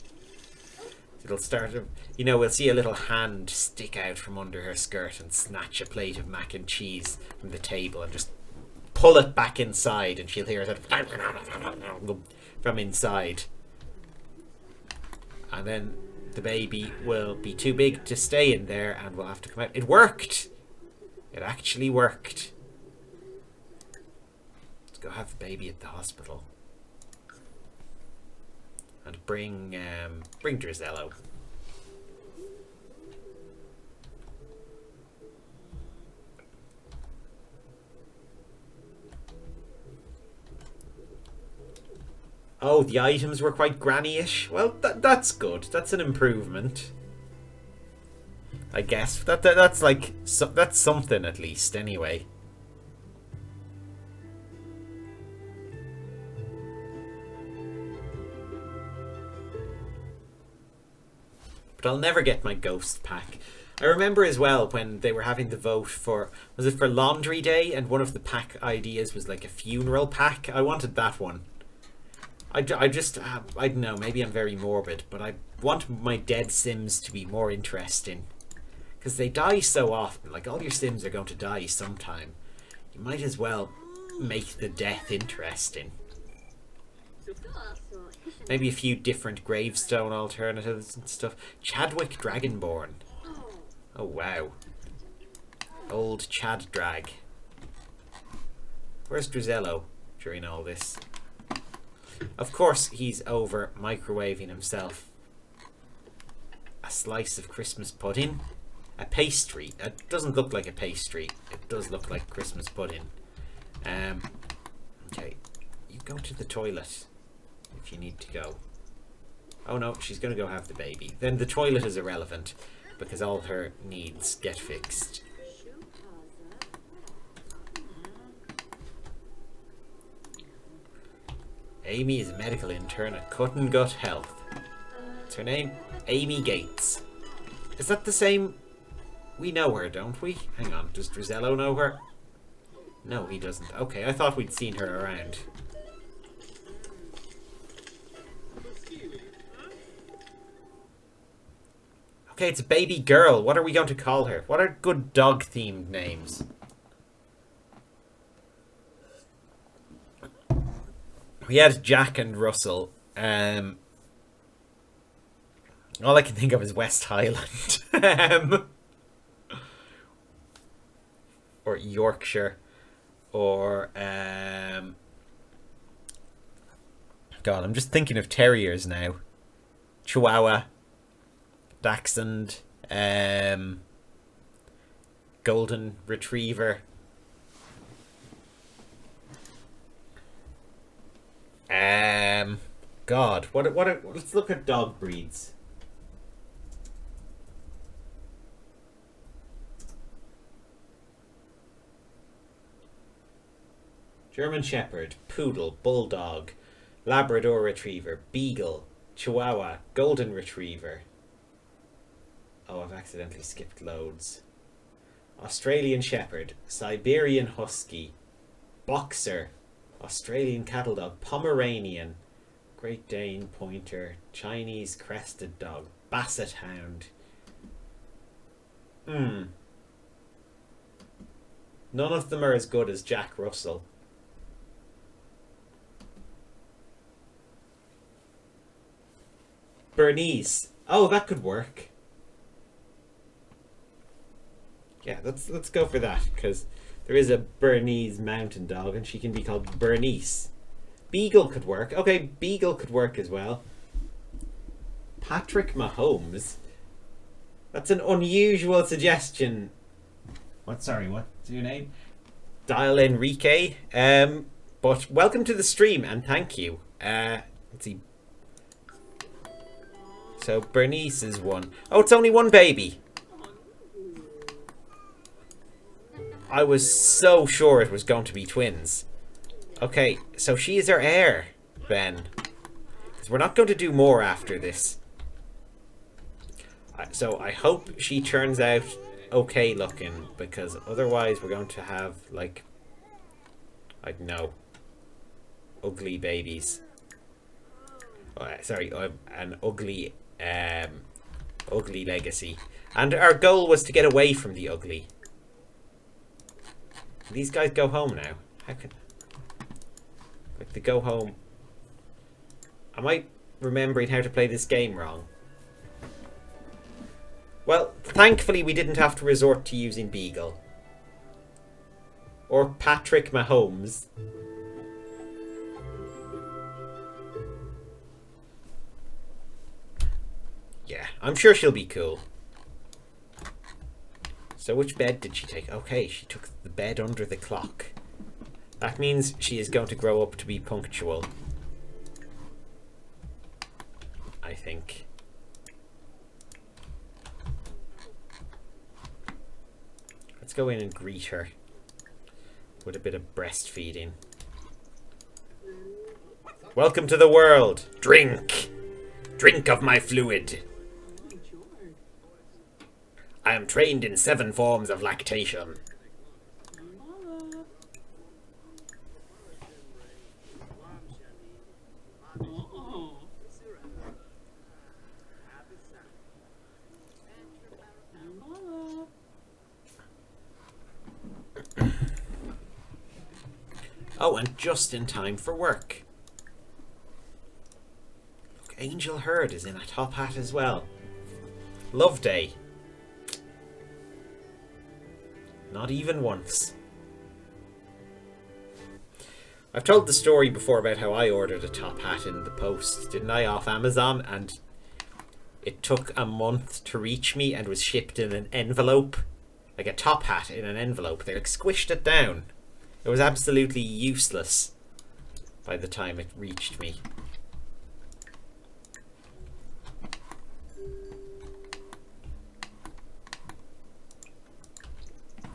It'll start, you know, we'll see a little hand stick out from under her skirt and snatch a plate of mac and cheese from the table and just pull it back inside, and she'll hear it from inside. And then the baby will be too big to stay in there and will have to come out. It worked! It actually worked. Let's go have the baby at the hospital. And bring Drizello. Oh, the items were quite granny-ish. Well, that's good. That's an improvement, I guess. That's like that's something at least. Anyway. But I'll never get my ghost pack. I remember as well when they were having the vote for, was it for Laundry Day, and one of the pack ideas was like a funeral pack. I wanted that one. I just, I don't know, maybe I'm very morbid, but I want my dead Sims to be more interesting. Because they die so often, like all your Sims are going to die sometime. You might as well make the death interesting. Maybe a few different gravestone alternatives and stuff. Chadwick Dragonborn. Oh wow. Old Chad Drag. Where's Drizello during all this? Of course he's over microwaving himself a slice of Christmas pudding. A pastry. It doesn't look like a pastry. It does look like Christmas pudding. Okay. You go to the toilet if you need to go. Oh no, she's going to go have the baby. Then the toilet is irrelevant because all her needs get fixed. Amy is a medical intern at Cut and Gut Health. What's her name? Amy Gates. Is that the same? We know her, don't we? Hang on, does Drizello know her? No, he doesn't. Okay, I thought we'd seen her around. Okay, it's a baby girl. What are we going to call her? What are good dog-themed names? We had Jack and Russell. All I can think of is West Highland. Or Yorkshire. Or, God, I'm just thinking of terriers now. Chihuahua. Dachshund. Golden Retriever. God, let's look at dog breeds. German Shepherd, Poodle, Bulldog, Labrador Retriever, Beagle, Chihuahua, Golden Retriever. Oh, I've accidentally skipped loads. Australian Shepherd, Siberian Husky, Boxer, Australian Cattle Dog, Pomeranian, Great Dane, Pointer, Chinese Crested Dog, Basset Hound. None of them are as good as Jack Russell. Bernese. Oh, that could work. Yeah, let's go for that, because there is a Bernese mountain dog and she can be called Bernese. Beagle could work. Okay, Beagle could work as well. Patrick Mahomes. That's an unusual suggestion. What's your name? Dial Enrique. But welcome to the stream and thank you. Let's see. So Bernice is one. Oh, it's only one baby. I was so sure it was going to be twins. Okay, so she is our heir, then. Because we're not going to do more after this. So I hope she turns out okay looking, because otherwise we're going to have, like, I don't know, ugly babies. Sorry, an ugly legacy. And our goal was to get away from the ugly. These guys go home now. How can... Like, they go home... Am I remembering how to play this game wrong? Well, thankfully we didn't have to resort to using Beagle. Or Patrick Mahomes. Yeah, I'm sure she'll be cool. So which bed did she take? Okay, she took the bed under the clock. That means she is going to grow up to be punctual. I think. Let's go in and greet her with a bit of breastfeeding. Welcome to the world. Drink! Drink of my fluid. I am trained in 7 forms of lactation. Oh, and just in time for work. Look, Angel Herd is in a top hat as well. Love Day. Not even once. I've told the story before about how I ordered a top hat in the post, didn't I, off Amazon, and it took a month to reach me and was shipped in an envelope. Like a top hat in an envelope. They like squished it down. It was absolutely useless by the time it reached me.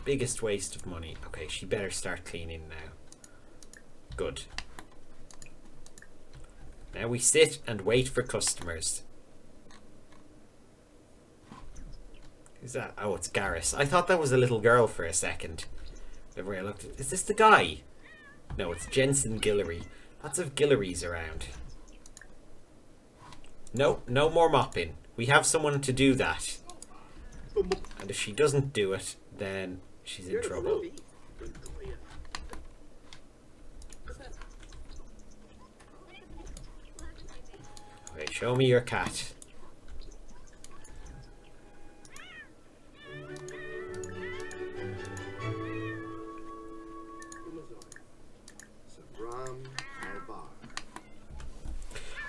Biggest waste of money. Okay, she better start cleaning now. Good. Now we sit and wait for customers. Who's that? Oh, it's Garrus. I thought that was a little girl for a second. Whenever I looked at, is this the guy? No, it's Jensen Guillory. Lots of Guillories around. No, no more mopping. We have someone to do that. And if she doesn't do it, then she's in trouble. Okay, show me your cat.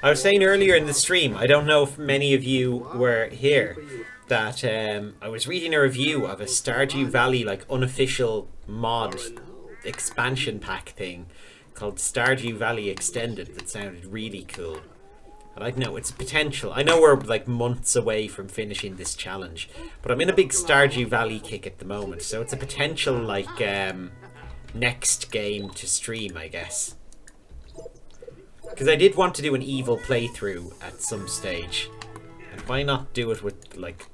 I was saying earlier in the stream, I don't know if many of you were here, that I was reading a review of a Stardew Valley like unofficial mod expansion pack thing called Stardew Valley Extended that sounded really cool. And I know its potential. I know we're like months away from finishing this challenge, but I'm in a big Stardew Valley kick at the moment, so it's a potential like next game to stream, I guess. Because I did want to do an evil playthrough at some stage. And why not do it with, like,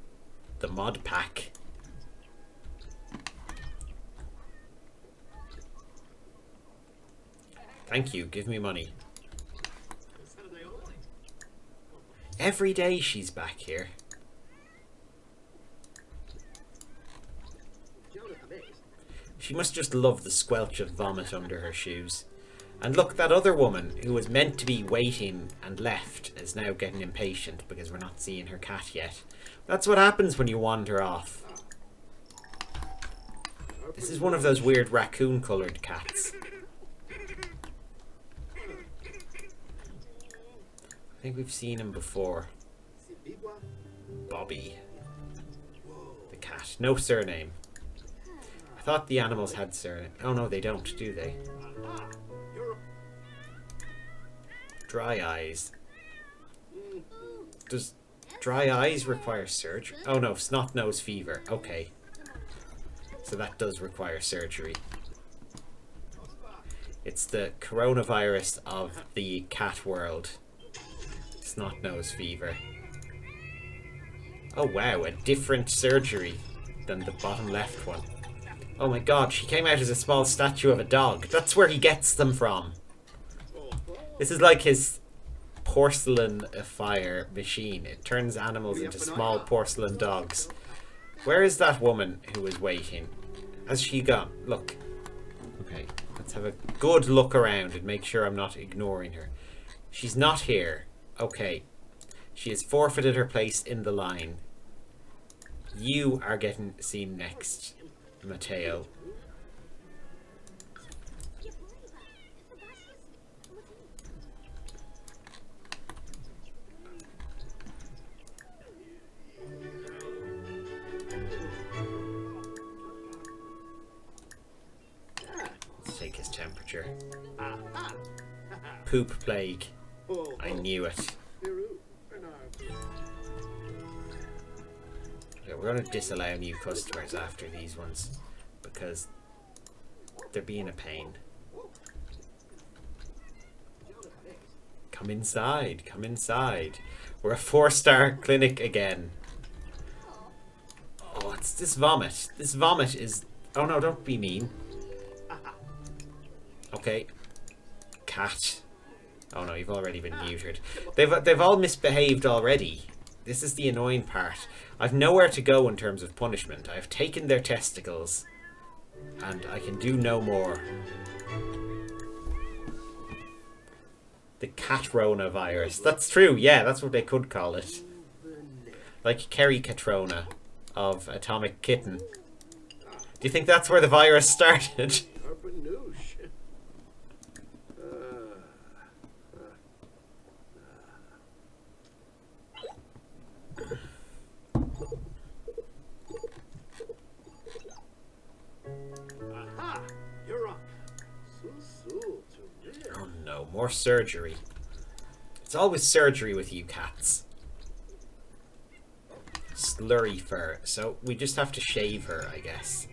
the mod pack? Thank you, give me money. Every day she's back here. She must just love the squelch of vomit under her shoes. And look, that other woman who was meant to be waiting and left is now getting impatient because we're not seeing her cat yet. That's what happens when you wander off. This is one of those weird raccoon-coloured cats. I think we've seen him before. Bobby. The cat. No surname. I thought the animals had surname. Oh no, they don't, do they? Dry eyes. Does dry eyes require surgery? Oh no, snot nose fever. Okay. So that does require surgery. It's the coronavirus of the cat world. Snot nose fever. Oh wow, a different surgery than the bottom left one. Oh my god, she came out as a small statue of a dog. That's where he gets them from. This is like his porcelain-fire machine. It turns animals into small porcelain dogs. Where is that woman who was waiting? Has she gone? Look. Okay, let's have a good look around and make sure I'm not ignoring her. She's not here. Okay. She has forfeited her place in the line. You are getting seen next, Matteo. Let's take his temperature. Poop plague. I knew it. Okay, we're going to disallow new customers after these ones because they're being a pain. Come inside, come inside. We're a 4-star clinic again. Oh, it's this vomit. This vomit is... Oh no, don't be mean. Okay. Cat. Oh no, you've already been neutered. They've all misbehaved already. This is the annoying part. I've nowhere to go in terms of punishment. I've taken their testicles. And I can do no more. The Catrona virus. That's true, yeah, that's what they could call it. Like Kerry Catrona of Atomic Kitten. Do you think that's where the virus started? Oh no, more surgery. It's always surgery with you cats. Slurry fur. So we just have to shave her, I guess.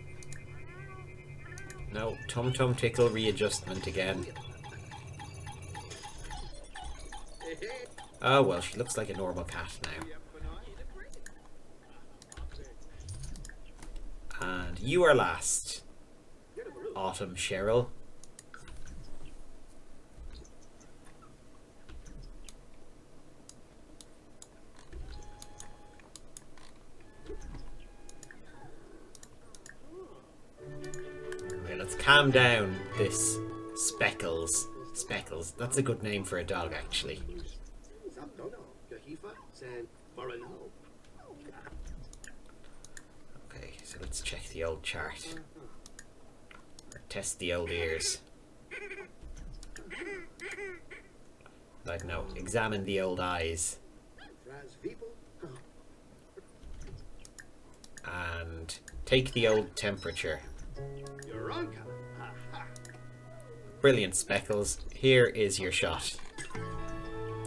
No, tum tum tickle readjustment again. Oh well, she looks like a normal cat now. And you are last. Autumn Cheryl. calm down, this Speckles. Speckles. That's a good name for a dog, actually. Okay, so let's check the old chart. Or test the old ears. I don't know, examine the old eyes. And take the old temperature. Brilliant, Speckles. Here is your shot.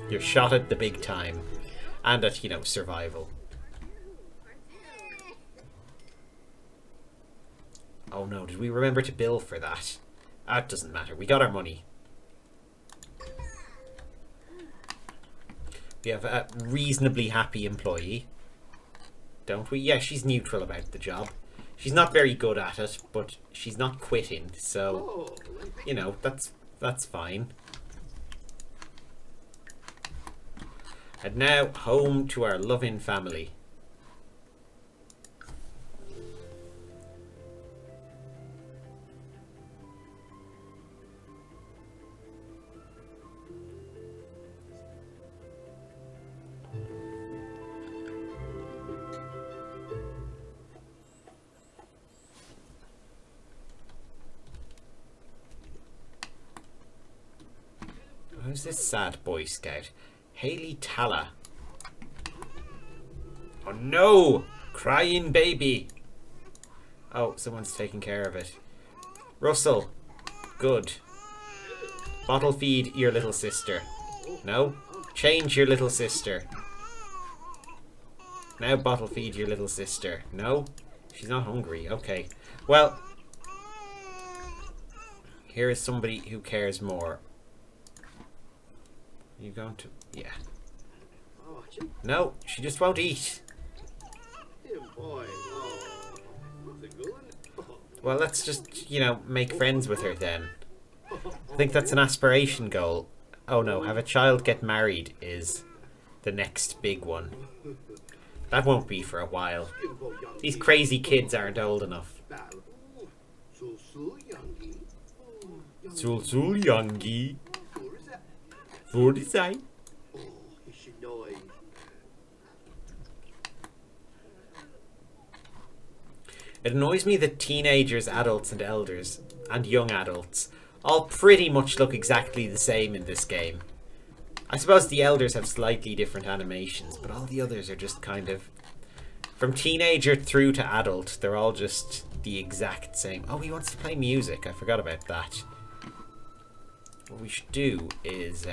Your shot at the big time. And at, you know, survival. Oh no, did we remember to bill for that? That doesn't matter. We got our money. We have a reasonably happy employee. Don't we? Yeah, she's neutral about the job. She's not very good at it, but she's not quitting, so, you know, that's fine. And now, home to our loving family. Who's this sad Boy Scout? Haley Talla. Oh no! Crying baby! Oh, someone's taking care of it. Russell. Good. Bottle feed your little sister. No? Change your little sister. Now bottle feed your little sister. No? She's not hungry. Okay. Well, here is somebody who cares more. You going to... yeah. No, she just won't eat. Well, let's just, you know, make friends with her then. I think that's an aspiration goal. Oh no, have a child get married is the next big one. That won't be for a while. These crazy kids aren't old enough. Sul Yangi. For the side. It annoys me that teenagers, adults and elders, and young adults all pretty much look exactly the same in this game. I suppose the elders have slightly different animations, but all the others are just kind of... from teenager through to adult, they're all just the exact same. Oh, he wants to play music. I forgot about that. What we should do is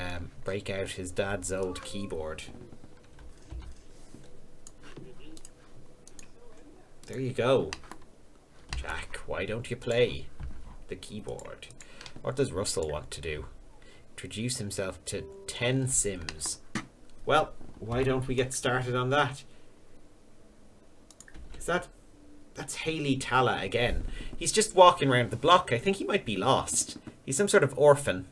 break out his dad's old keyboard. There you go. Jack, why don't you play the keyboard? What does Russell want to do? Introduce himself to 10 Sims. Well, why don't we get started on that? Is that's Haley Talla again. He's just walking around the block. I think he might be lost. He's some sort of orphan.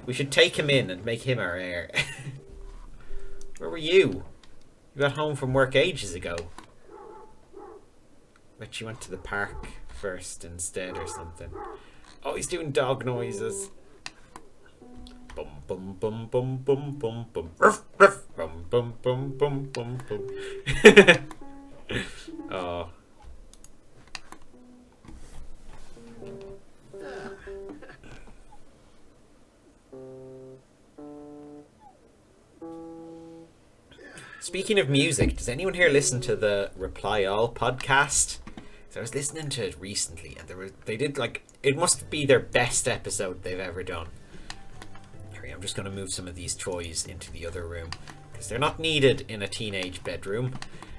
We should take him in and make him our heir. Where were you? You got home from work ages ago. Bet you went to the park first instead or something. Oh, he's doing dog noises. Bum bum bum bum bum bum bum. Ruff, ruff. Bum bum bum bum bum bum. Oh. Speaking of music, does anyone here listen to the Reply All podcast? So I was listening to it recently, and they did like, it must be their best episode they've ever done. Here, I'm just going to move some of these toys into the other room because they're not needed in a teenage bedroom.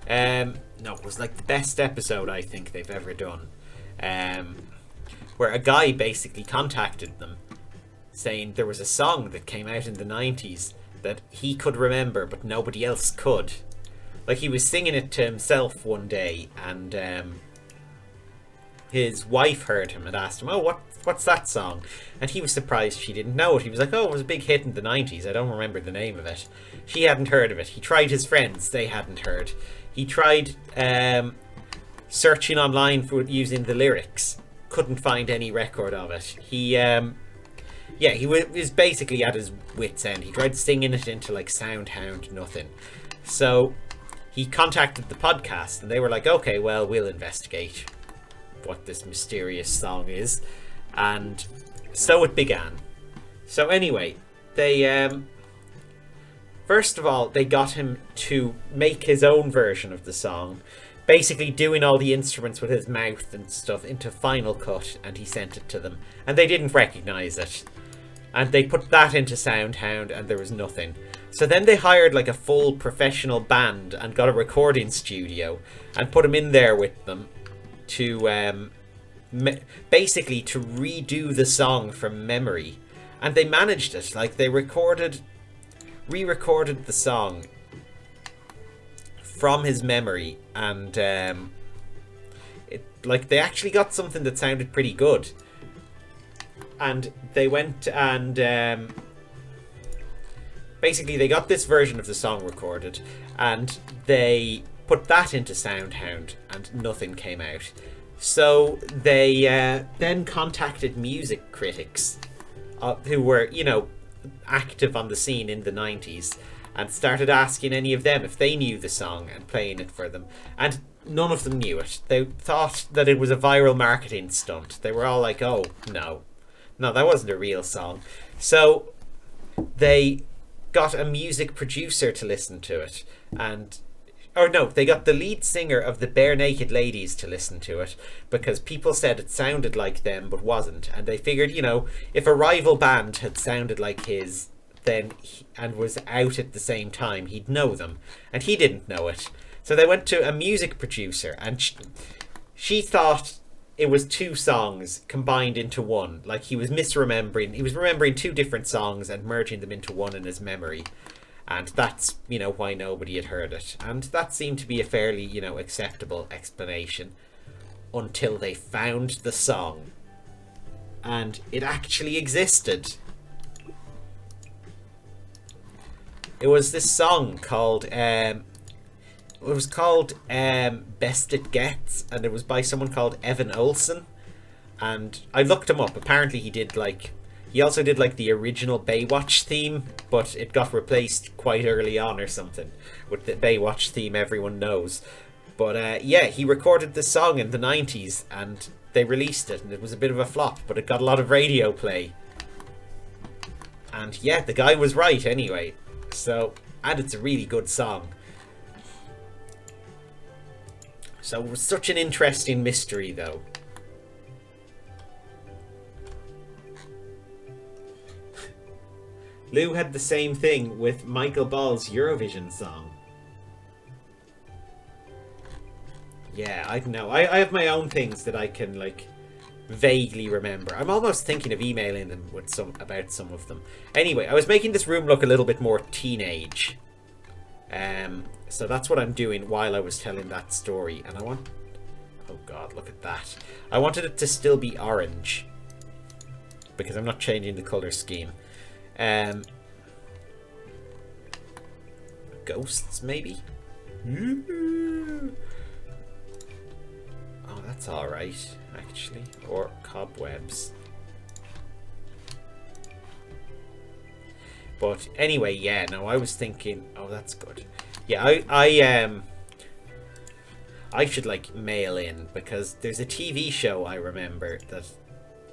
No, it was like the best episode I think they've ever done, where a guy basically contacted them saying there was a song that came out in the 90s that he could remember but nobody else could. Like, he was singing it to himself one day, and his wife heard him and asked him, oh, what's that song? And he was surprised she didn't know it. He was like, oh, it was a big hit in the 90s. I don't remember the name of it. She hadn't heard of it. He tried his friends. They hadn't heard. He tried searching online for using the lyrics. couldn't find any record of it. He was basically at his wit's end. He tried singing it into like Soundhound, nothing. So he contacted the podcast, and they were like, okay, well, we'll investigate what this mysterious song is. And so it began. So anyway, they first of all, they got him to make his own version of the song, basically doing all the instruments with his mouth and stuff into Final Cut, and he sent it to them, and they didn't recognize it. And they put that into Soundhound, and there was nothing. So then they hired like a full professional band and got a recording studio and put him in there with them to basically to redo the song from memory. And they managed it. Like, they re-recorded the song from his memory, and they actually got something that sounded pretty good. And they went and basically they got this version of the song recorded, and they put that into Soundhound, and nothing came out. So they then contacted music critics who were, you know, active on the scene in the 90s, and started asking any of them if they knew the song and playing it for them. And none of them knew it. They thought that it was a viral marketing stunt. They were all like, oh, no, that wasn't a real song. So they got a music producer to listen to it, they got the lead singer of the Bare Naked Ladies to listen to it, because people said it sounded like them but wasn't, and they figured, you know, if a rival band had sounded like his and was out at the same time, he'd know them, and he didn't know it. So they went to a music producer, and she thought it was two songs combined into one. Like, he was remembering two different songs and merging them into one in his memory. And that's, you know, why nobody had heard it. And that seemed to be a fairly, you know, acceptable explanation until they found the song. And it actually existed. It was this song called, Best It Gets, and it was by someone called Evan Olsen. And I looked him up. Apparently he also did like the original Baywatch theme, but it got replaced quite early on or something with the Baywatch theme everyone knows. But he recorded this song in the 90s, and they released it, and it was a bit of a flop, but it got a lot of radio play. And yeah, the guy was right anyway. So, and it's a really good song. So it was such an interesting mystery, though. Lou had the same thing with Michael Ball's Eurovision song. Yeah, I don't know. I have my own things that I can, like, vaguely remember. I'm almost thinking of emailing them with about some of them. Anyway, I was making this room look a little bit more teenage. So that's what I'm doing while I was telling that story. And oh god, look at that. I wanted it to still be orange, because I'm not changing the color scheme. Ghosts, maybe? Oh, that's alright, actually. Or cobwebs. But anyway, yeah, no, I was thinking, oh, that's good. Yeah, I should, like, mail in, because there's a TV show I remember that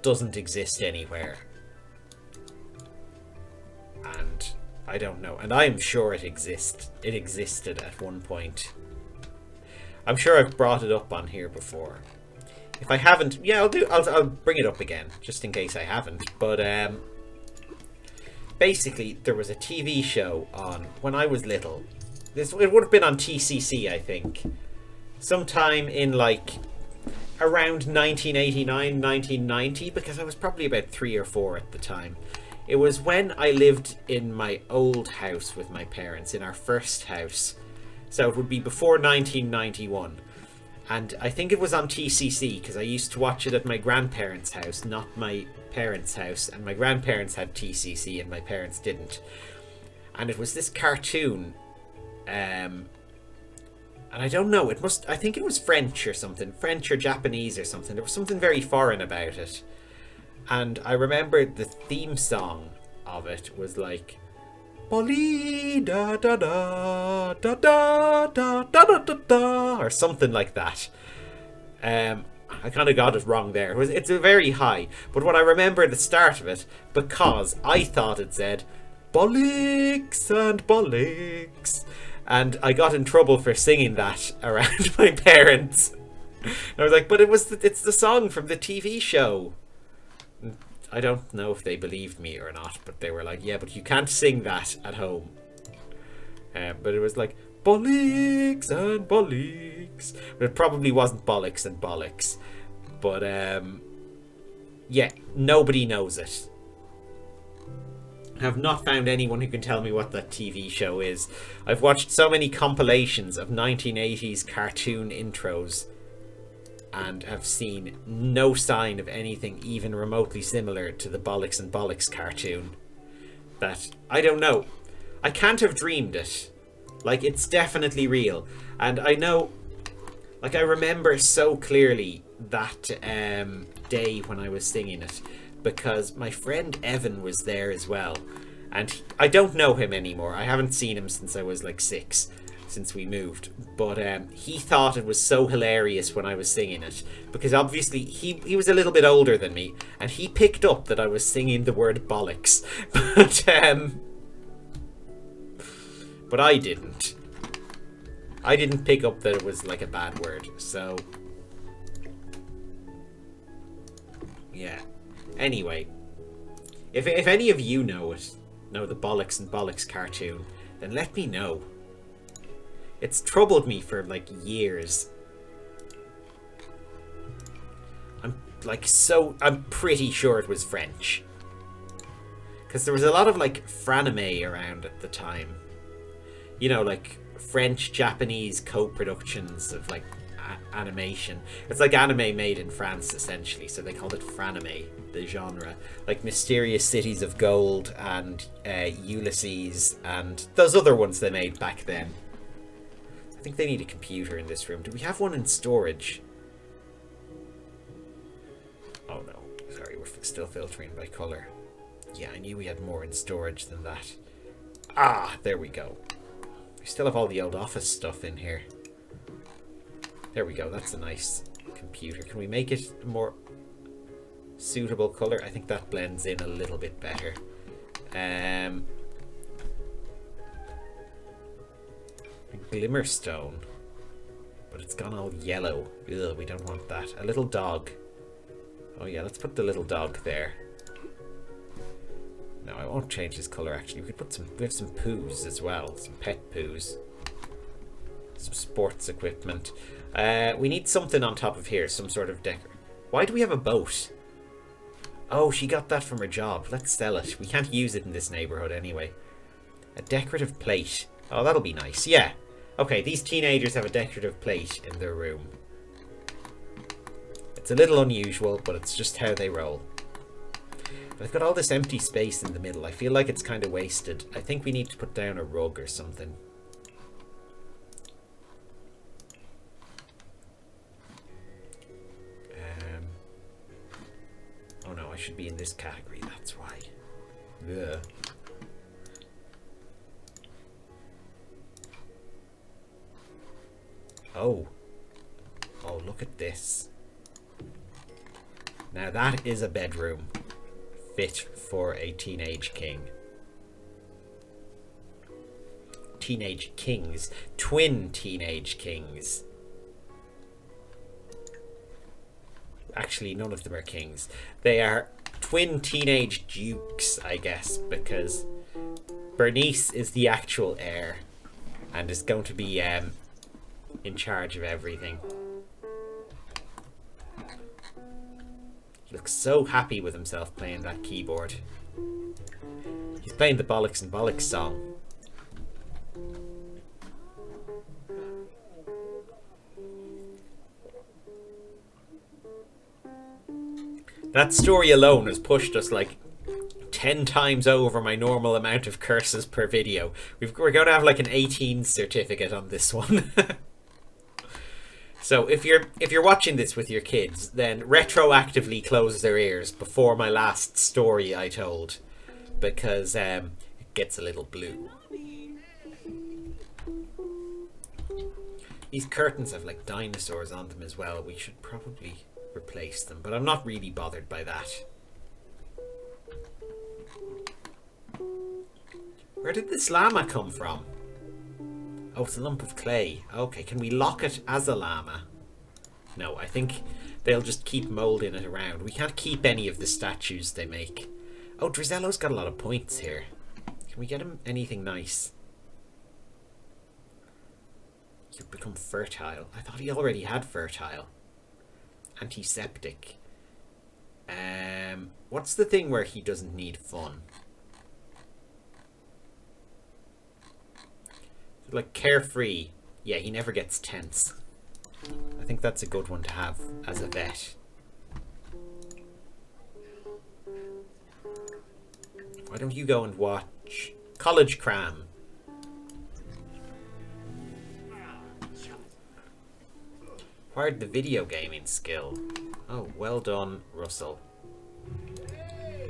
doesn't exist anywhere. And I don't know. And I'm sure it existed at one point. I'm sure I've brought it up on here before. If I haven't, yeah, I'll bring it up again, just in case I haven't. But basically, there was a TV show on when I was little. It would have been on TCC, I think. Sometime in, like, around 1989, 1990, because I was probably about 3 or 4 at the time. It was when I lived in my old house with my parents, in our first house. So it would be before 1991. And I think it was on TCC, because I used to watch it at my grandparents' house, not my parents' house. And my grandparents had TCC and my parents didn't. And it was this cartoon. And And I don't know, I think it was French or something. French or Japanese or something. There was something very foreign about it. And I remember the theme song of it was like, Bolly da da da da da da da da da da, or something like that. I kind of got it wrong there. It's a very high. But what I remember at the start of it, because I thought it said, bollocks and bollocks. And I got in trouble for singing that around my parents. And I was like, but it's the song from the TV show. And I don't know if they believed me or not, but they were like, yeah, but you can't sing that at home. But it was like, bollocks and bollocks. But it probably wasn't bollocks and bollocks. But, yeah, nobody knows it. I have not found anyone who can tell me what that TV show is. I've watched so many compilations of 1980s cartoon intros and have seen no sign of anything even remotely similar to the Bollocks and Bollocks cartoon. That, I don't know. I can't have dreamed it. Like, it's definitely real. And I know, like, I remember so clearly that day when I was singing it, because my friend Evan was there as well. And I don't know him anymore. I haven't seen him since I was like 6, since we moved. But he thought it was so hilarious when I was singing it, because obviously he was a little bit older than me, and he picked up that I was singing the word bollocks. But I didn't. I didn't pick up that it was like a bad word, so yeah. Anyway, if any of you know the Bollocks and Bollocks cartoon, then let me know. It's troubled me for like years. I'm pretty sure it was French, because there was a lot of like franime around at the time. You know, like French Japanese co-productions of like animation. It's like anime made in France essentially, so they called it franime, the genre. Like Mysterious Cities of Gold and Ulysses and those other ones they made back then. I think they need a computer in this room. Do we have one in storage? Oh no, sorry, we're still filtering by colour. Yeah, I knew we had more in storage than that. Ah, there we go. We still have all the old office stuff in here. There we go, that's a nice computer. Can we make it a more suitable colour? I think that blends in a little bit better. Glimmerstone. But it's gone all yellow. Ugh, we don't want that. A little dog. Oh yeah, let's put the little dog there. No, I won't change this colour actually. We have some poos as well. Some pet poos. Some sports equipment. We need something on top of here. Some sort of decor. Why do we have a boat? Oh, she got that from her job. Let's sell it. We can't use it in this neighbourhood anyway. A decorative plate. Oh, that'll be nice. Yeah. Okay, these teenagers have a decorative plate in their room. It's a little unusual, but it's just how they roll. But I've got all this empty space in the middle. I feel like it's kind of wasted. I think we need to put down a rug or something. Oh no, I should be in this category, that's why. Ugh. Oh. Oh, look at this. Now that is a bedroom fit for a teenage king. Teenage kings. Twin teenage kings. Actually, none of them are kings. They are twin teenage dukes, I guess, because Bernese is the actual heir and is going to be in charge of everything. He looks so happy with himself playing that keyboard. He's playing the Bollocks and Bollocks song. That story alone has pushed us like 10 times over my normal amount of curses per video. We're going to have like an 18 certificate on this one. So if you're watching this with your kids, then retroactively close their ears before my last story I told, because it gets a little blue. These curtains have like dinosaurs on them as well. We should probably replace them, but I'm not really bothered by that. Where did this llama come from? Oh, it's a lump of clay. Okay, can we lock it as a llama? No, I think they'll just keep moulding it around. We can't keep any of the statues they make. Oh, Drizello's got a lot of points here. Can we get him anything nice? You've become fertile. I thought he already had fertile. Antiseptic. What's the thing where he doesn't need fun? Like carefree. Yeah, he never gets tense. I think that's a good one to have as a vet. Why don't you go and watch College Cram? Acquired the video gaming skill. Oh, well done, Russell.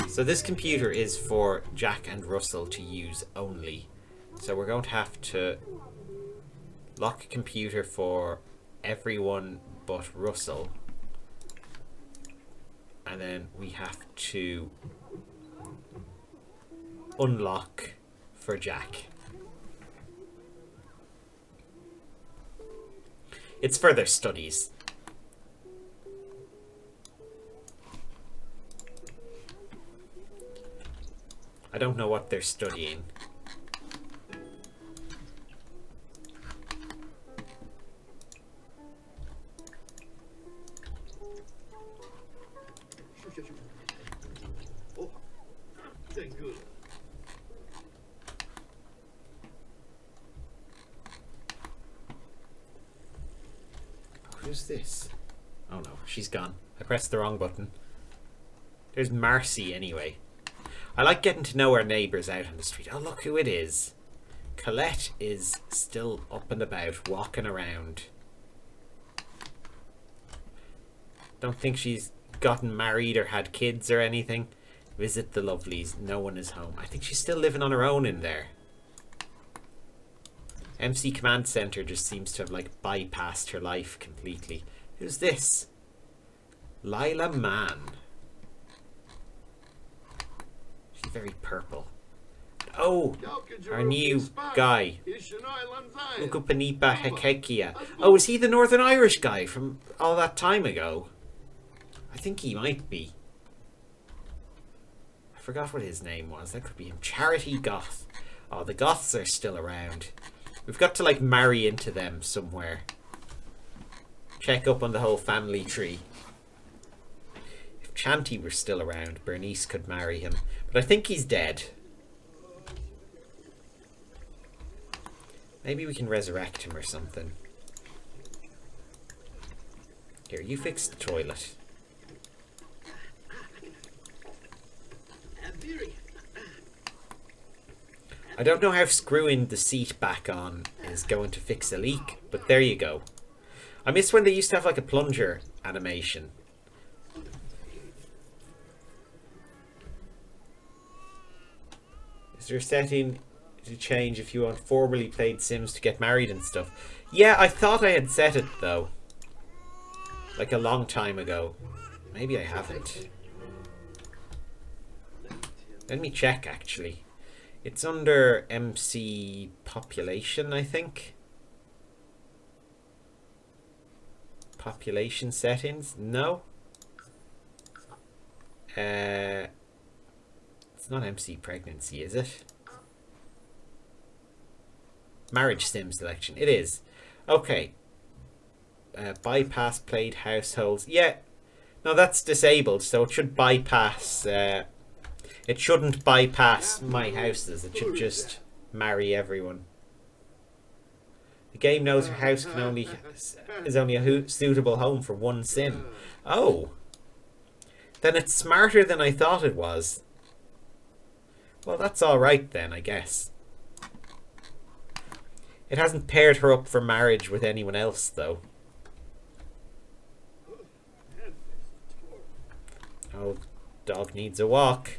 So this computer is for Jack and Russell to use only. So we're going to have to lock a computer for everyone but Russell. And then we have to unlock for Jack. It's for their studies. I don't know what they're studying. Who's this? Oh no, she's gone. I pressed the wrong button. There's Marcy anyway. I like getting to know our neighbours out on the street. Oh, look who it is. Colette is still up and about, walking around. Don't think she's gotten married or had kids or anything. Visit the lovelies. No one is home. I think she's still living on her own in there. MC Command Center just seems to have like bypassed her life completely. Who's this? Lila Mann. She's very purple. Oh, our new guy. Ukupanipa Hekekia. Oh, is he the Northern Irish guy from all that time ago? I think he might be. I forgot what his name was. That could be him. Charity Goth. Oh, the Goths are still around. We've got to like marry into them somewhere. Check up on the whole family tree. If Chanty were still around, Bernese could marry him. But I think he's dead. Maybe we can resurrect him or something. Here, you fix the toilet. I don't know how screwing the seat back on is going to fix a leak, but there you go. I miss when they used to have like a plunger animation. Is there a setting to change if you want formerly played Sims to get married and stuff? Yeah, I thought I had set it though. Like a long time ago. Maybe I haven't. Let me check actually. It's under MC population, I think. Population settings? No. It's not MC pregnancy, is it? Marriage sim selection. It is. Okay. Bypass played households. Yeah. No, that's disabled, so it should bypass... it shouldn't bypass my houses. It should just marry everyone. The game knows her house can only is only a suitable home for one sim. Oh. Then it's smarter than I thought it was. Well, that's alright then, I guess. It hasn't paired her up for marriage with anyone else, though. Oh, dog needs a walk.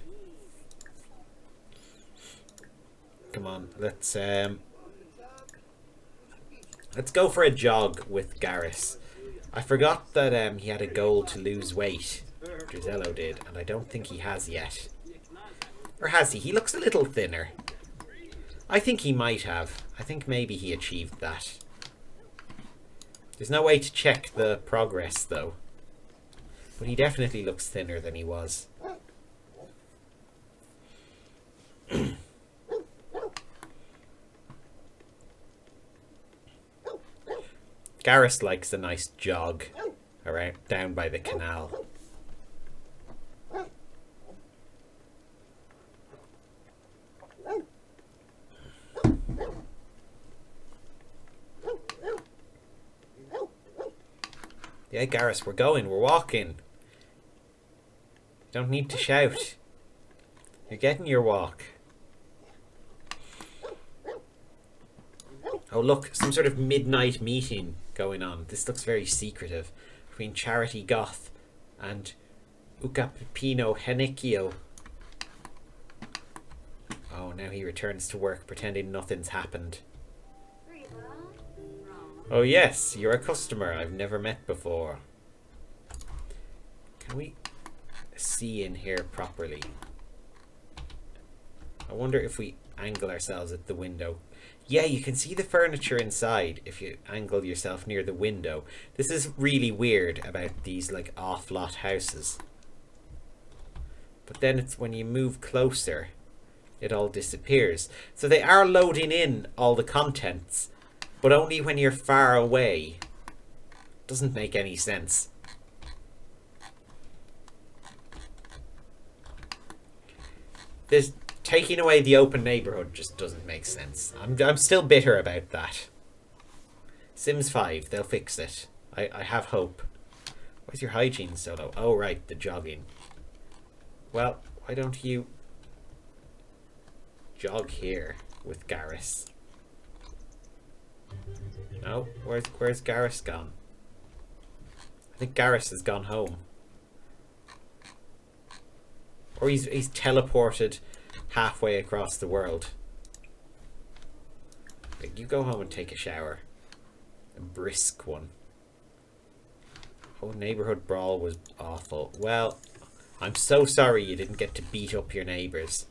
Come on, let's go for a jog with Garrus. I forgot that he had a goal to lose weight. Drizello did, and I don't think he has yet. Or has he? He looks a little thinner. I think he might have. I think maybe he achieved that. There's no way to check the progress though. But he definitely looks thinner than he was. Garrus likes a nice jog around down by the canal. Yeah, Garrus, we're going, we're walking. Don't need to shout. You're getting your walk. Oh look, some sort of midnight meeting going on. This looks very secretive. Between Charity Goth and Ucapipino Henicchio. Oh, now he returns to work pretending nothing's happened. Oh yes, you're a customer I've never met before. Can we see in here properly? I wonder if we angle ourselves at the window. Yeah, you can see the furniture inside if you angle yourself near the window. This is really weird about these like off-lot houses. But then it's when you move closer, it all disappears. So they are loading in all the contents, but only when you're far away. Doesn't make any sense. There's taking away the open neighborhood just doesn't make sense. I'm still bitter about that. Sims 5, they'll fix it. I have hope. Where's your hygiene so low? Oh right, the jogging. Well, why don't you jog here with Garrus? No, where's Garrus gone? I think Garrus has gone home. Or he's teleported halfway across the world. You go home and take a shower. A brisk one. Oh, neighborhood brawl was awful. Well, I'm so sorry you didn't get to beat up your neighbors.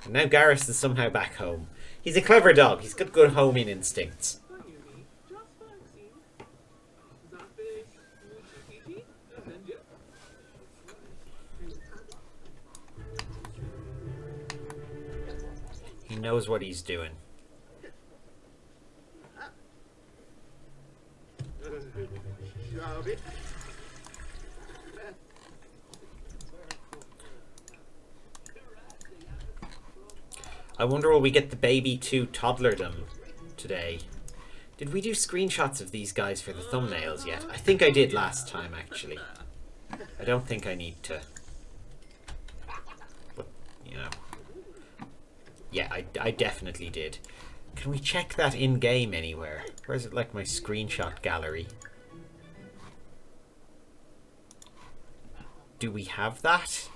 And now Garrus is somehow back home. He's a clever dog. He's got good homing instincts. He knows what he's doing. I wonder will we get the baby to toddlerdom today? Did we do screenshots of these guys for the thumbnails yet? I think I did last time actually. I don't think I need to. But, you know. Yeah, I definitely did. Can we check that in-game anywhere? Where is it, like my screenshot gallery? Do we have that?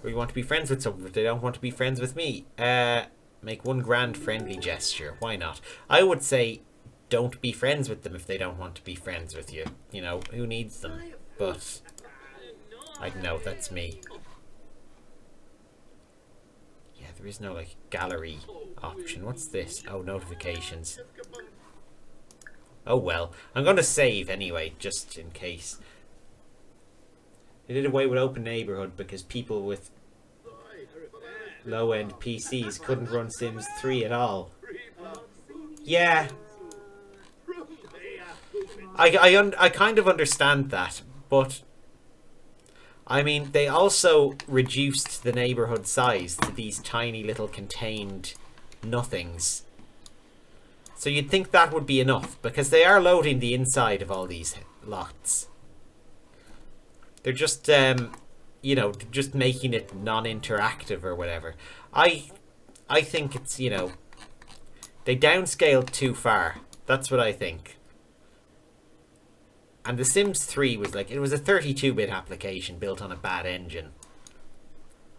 Or we want to be friends with someone, but they don't want to be friends with me. Make one grand friendly gesture. Why not? I would say don't be friends with them if they don't want to be friends with you. You know, who needs them? But I know that's me. There is no like gallery option. What's this? Oh, notifications. Oh well. I'm going to save anyway, just in case. They did away with open neighborhood because people with low-end PCs couldn't run Sims 3 at all. Yeah. I kind of understand that, but I mean, they also reduced the neighborhood size to these tiny little contained nothings. So you'd think that would be enough, because they are loading the inside of all these lots. They're just, you know, just making it non-interactive or whatever. I think it's, you know, they downscaled too far. That's what I think. And The Sims 3 was like, it was a 32-bit application built on a bad engine.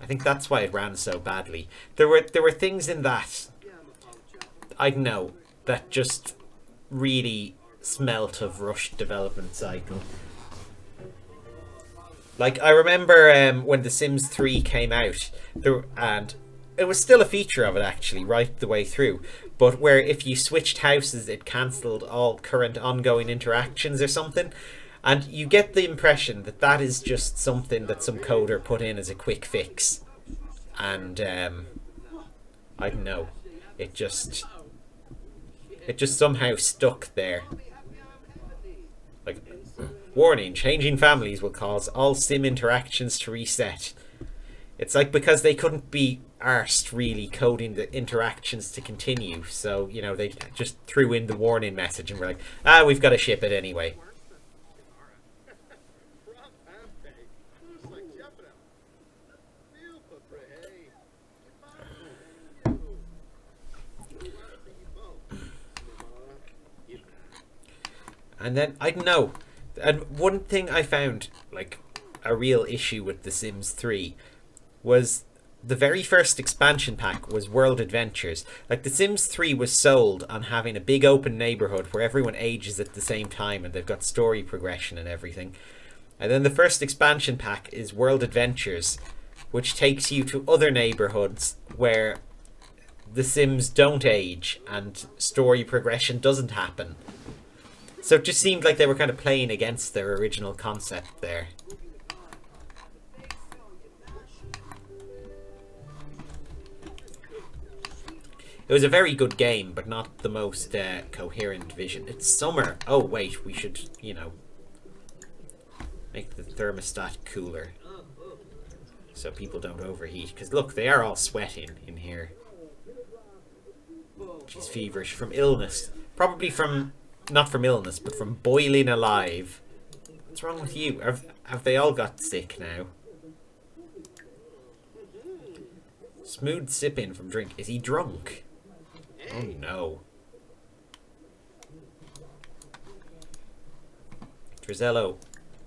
I think that's why it ran so badly. There were things in that, I don't know, that just really smelt of rushed development cycle. Like, I remember when The Sims 3 came out, and it was still a feature of it actually, right the way through, but where if you switched houses, it cancelled all current ongoing interactions or something. And you get the impression that that is just something that some coder put in as a quick fix. And, I don't know, it just somehow stuck there. Like, warning, changing families will cause all sim interactions to reset. It's like because they couldn't be arsed really coding the interactions to continue, so, you know, they just threw in the warning message and were like, ah, we've got to ship it anyway. And then, I don't know, and one thing I found, like, a real issue with The Sims 3 was the very first expansion pack was World Adventures. Like, The Sims 3 was sold on having a big open neighborhood where everyone ages at the same time and they've got story progression and everything. And then the first expansion pack is World Adventures, which takes you to other neighborhoods where the Sims don't age and story progression doesn't happen. So it just seemed like they were kind of playing against their original concept there. It was a very good game, but not the most coherent vision. It's summer. Oh, wait, we should, you know, make the thermostat cooler so people don't overheat. Because look, they are all sweating in here. She's feverish from illness. Probably from... not from illness, but from boiling alive. What's wrong with you? Have they all got sick now? Smooth sipping from drink. Is he drunk? Oh no. Drizello,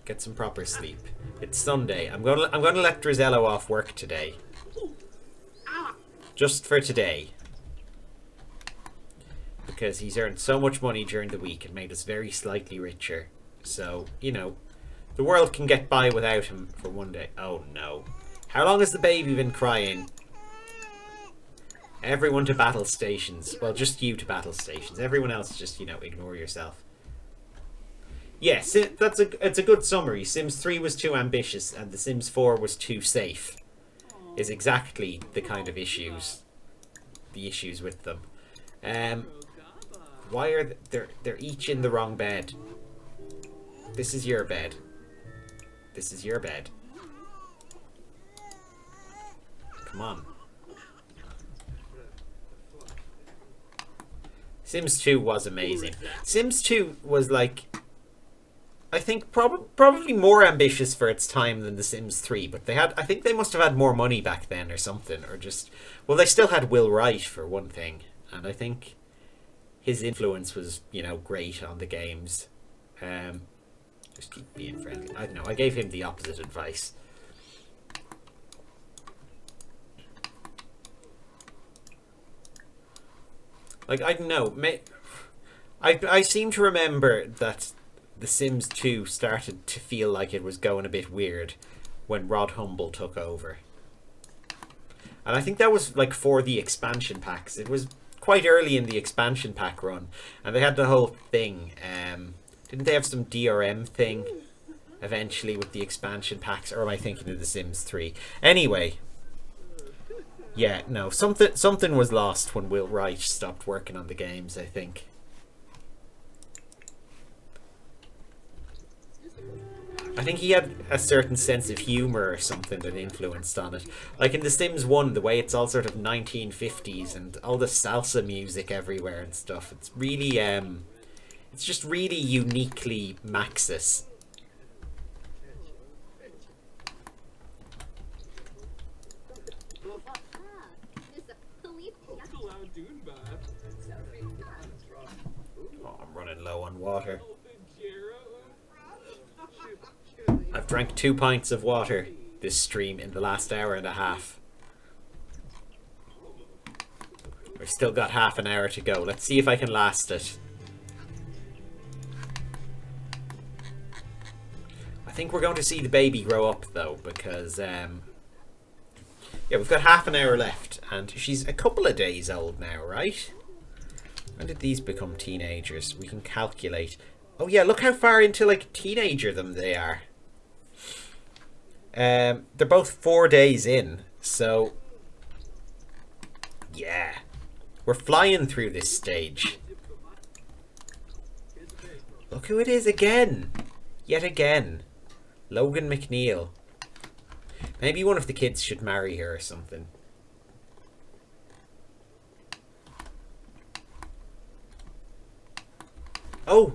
get some proper sleep. It's Sunday. I'm gonna let Drizello off work today. Just for today. Because he's earned so much money during the week and made us very slightly richer. So, you know, the world can get by without him for one day. Oh no. How long has the baby been crying? Everyone to battle stations. Well, just you to battle stations. Everyone else just, you know, ignore yourself. Yes, it's a good summary. Sims 3 was too ambitious and The Sims 4 was too safe. Is exactly the kind of issues. The issues with them. Why are they're each in the wrong bed? This is your bed. This is your bed. Come on. Sims 2 was amazing. Sims 2 was like, I think probably more ambitious for its time than The Sims 3, but I think they must have had more money back then or something, or just, well, they still had Will Wright for one thing, and I think his influence was, you know, great on the games. Just keep being friendly. I don't know, I gave him the opposite advice. Like, I don't know, I seem to remember that The Sims 2 started to feel like it was going a bit weird when Rod Humble took over. And I think that was, like, for the expansion packs. It was quite early in the expansion pack run, and they had the whole thing. Didn't they have some DRM thing eventually with the expansion packs? Or am I thinking of The Sims 3? Anyway, yeah, no, something was lost when Will Wright stopped working on the games, I think. I think he had a certain sense of humour or something that influenced on it. Like in The Sims 1, the way it's all sort of 1950s and all the salsa music everywhere and stuff. It's really, it's just really uniquely Maxis. Oh, I'm running low on water. I've drank 2 pints of water this stream in the last hour and a half. We've still got half an hour to go. Let's see if I can last it. I think we're going to see the baby grow up though, because yeah, we've got half an hour left and she's a couple of days old now, right? When did these become teenagers? We can calculate. Oh yeah, look how far into like teenager them they are. They're both 4 days in, so yeah, we're flying through this stage. Look who it is again. Yet again. Logan McNeil. Maybe one of the kids should marry her or something. Oh!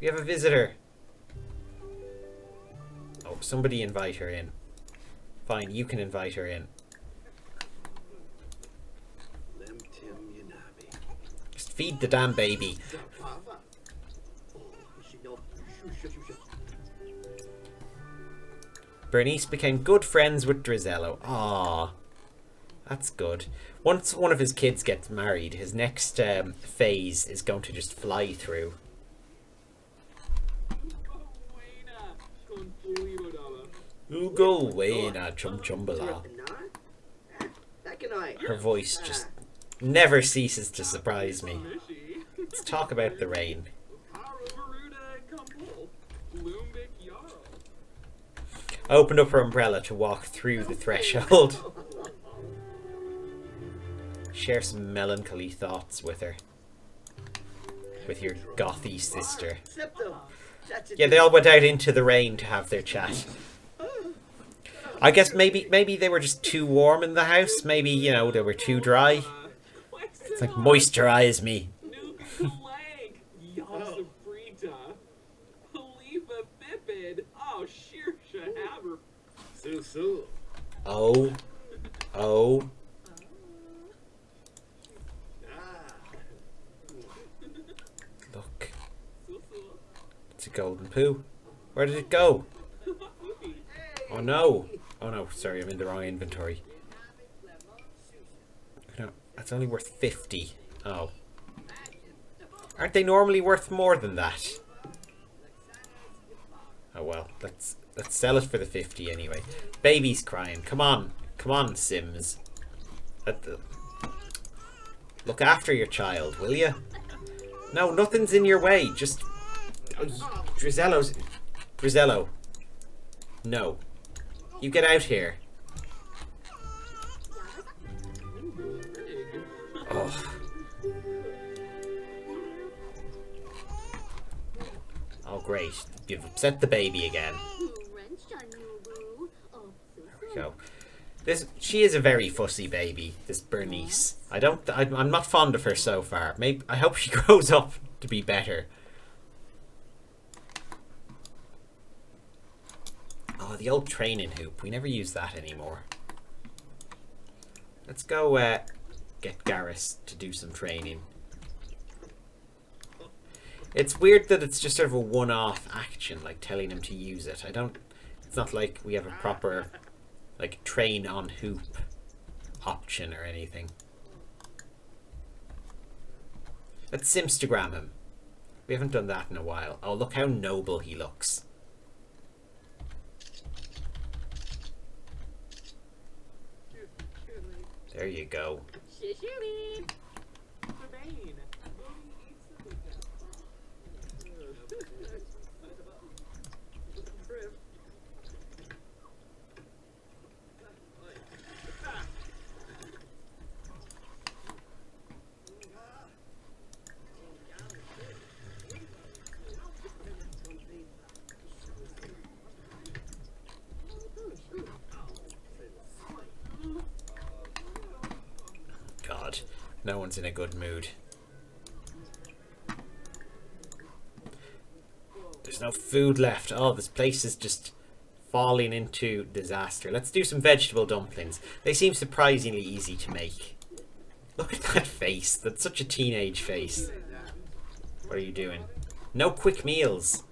We have a visitor. Oh, somebody invite her in. Fine, you can invite her in. Just feed the damn baby. Bernese became good friends with Drizello. Ah, that's good. Once one of his kids gets married, his next phase is going to just fly through. Ugo Wena Chum Chumbala. Her voice just never ceases to surprise me. Let's talk about the rain. Opened up her umbrella to walk through the threshold. Share some melancholy thoughts with her. With your gothy sister. Yeah, they all went out into the rain to have their chat. I guess maybe they were just too warm in the house. Maybe, you know, they were too dry. It's like, moisturize me. Oh. Oh. Look. It's a golden poo. Where did it go? Oh no. Oh no, sorry, I'm in the wrong inventory. No, that's only worth 50. Oh. Aren't they normally worth more than that? Oh well, let's sell it for the 50 anyway. Baby's crying. Come on. Come on, Sims. Look after your child, will you? No, nothing's in your way. Just... Oh, Drizello. No. You get out here. Oh. Oh, great. You've upset the baby again. There we go. She is a very fussy baby, this Bernese. I'm not fond of her so far. Maybe I hope she grows up to be better. Oh, the old training hoop. We never use that anymore. Let's go get Garrus to do some training. It's weird that it's just sort of a one-off action, like telling him to use it. It's not like we have a proper, like, train on hoop option or anything. Let's Simstagram him. We haven't done that in a while. Oh, look how noble he looks. There you go. God, no one's in a good mood. There's no food left. Oh, this place is just falling into disaster. Let's do some vegetable dumplings. They seem surprisingly easy to make. Look at that face. That's such a teenage face. What are you doing? No quick meals.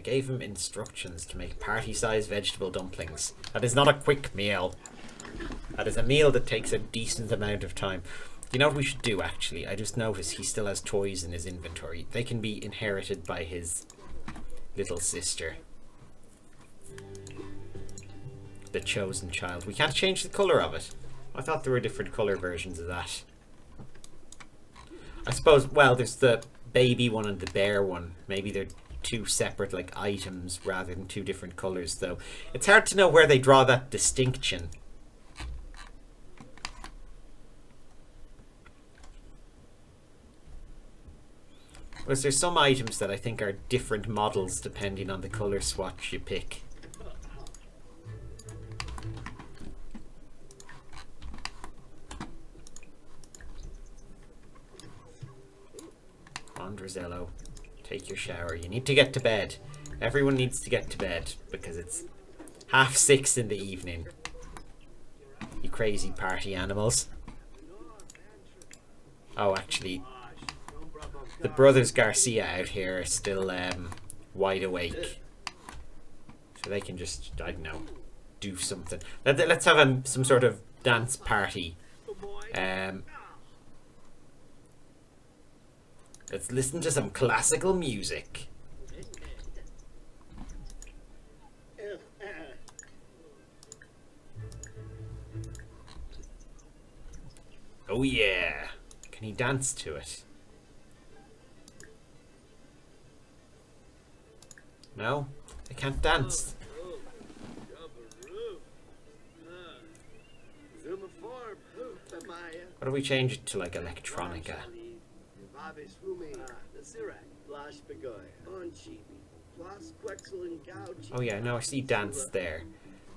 gave him instructions to make party-sized vegetable dumplings. That is not a quick meal. That is a meal that takes a decent amount of time. You know what we should do, actually? I just noticed he still has toys in his inventory. They can be inherited by his little sister. The chosen child. We can't change the colour of it. I thought there were different colour versions of that. I suppose, well, there's the baby one and the bear one. Maybe they're two separate, like, items rather than two different colours, though. It's hard to know where they draw that distinction. Because there's some items that I think are different models depending on the colour swatch you pick. Come on, Drizello. Take your shower. You need to get to bed. Everyone needs to get to bed because it's 6:30 in the evening. You crazy party animals. Oh, actually, the brothers Garcia out here are still wide awake. So they can just, I don't know, do something. Let's have some sort of dance party. Let's listen to some classical music. Oh yeah. Can he dance to it? No, I can't dance. What do we change it to, like electronica? Oh yeah, no, I see dance there.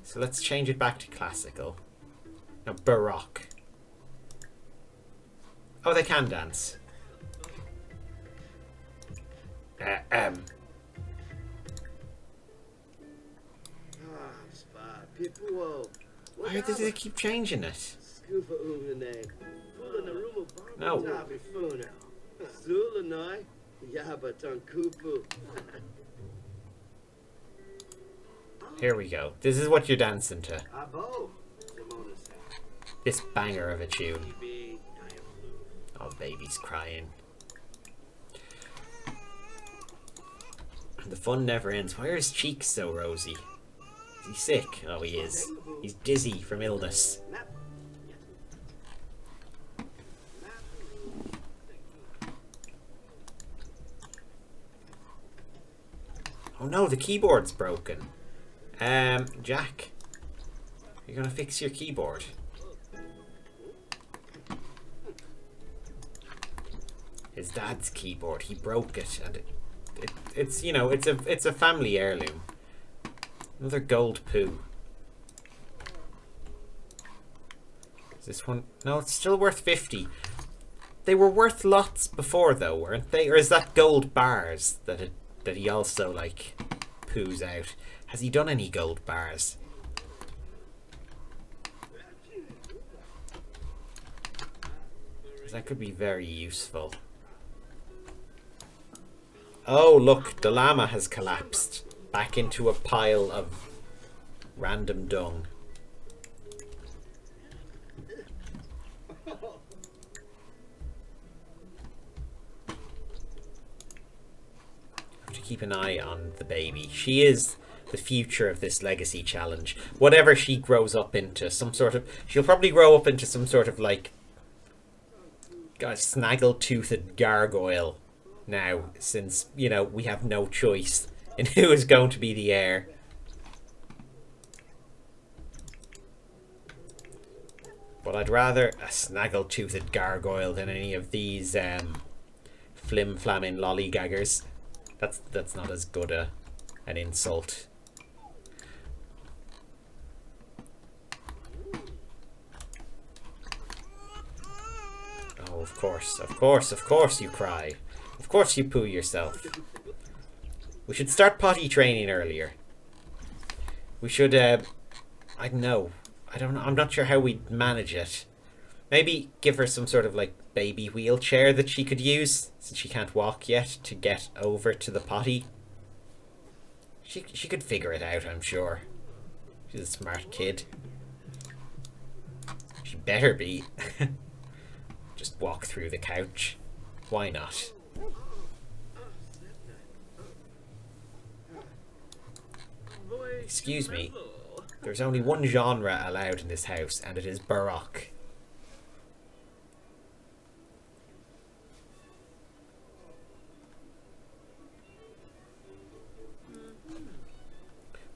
So let's change it back to classical. No, baroque. Oh, they can dance. Why do they keep changing it? No. Here we go. This is what you're dancing to. This banger of a tune. Oh, baby's crying. The fun never ends. Why are his cheeks so rosy? Is he sick? Oh, he is. He's dizzy from illness. Oh no, the keyboard's broken. Jack, you're gonna fix your keyboard. His dad's keyboard. He broke it, and it's you know, it's a family heirloom. Another gold poo. Is this one? No, it's still worth 50. They were worth lots before, though, weren't they? Or is that gold bars that he also like poos out? Has he done any gold bars? That could be very useful. Oh, look, the llama has collapsed back into a pile of random dung. Have to keep an eye on the baby. She is the future of this legacy challenge. Whatever she grows up into, she'll probably grow up into some sort of like snaggle-toothed gargoyle now, since, you know, we have no choice in who is going to be the heir. But I'd rather a snaggle-toothed gargoyle than any of these flim-flamming lollygaggers. That's not as good an insult. Oh, of course you cry. Of course you poo yourself. We should start potty training earlier. We should, I don't know. I'm not sure how we'd manage it. Maybe give her some sort of like baby wheelchair that she could use, since she can't walk yet, to get over to the potty. She could figure it out, I'm sure. She's a smart kid. She better be. Just walk through the couch. Why not? Excuse me. There's only one genre allowed in this house, and it is Baroque.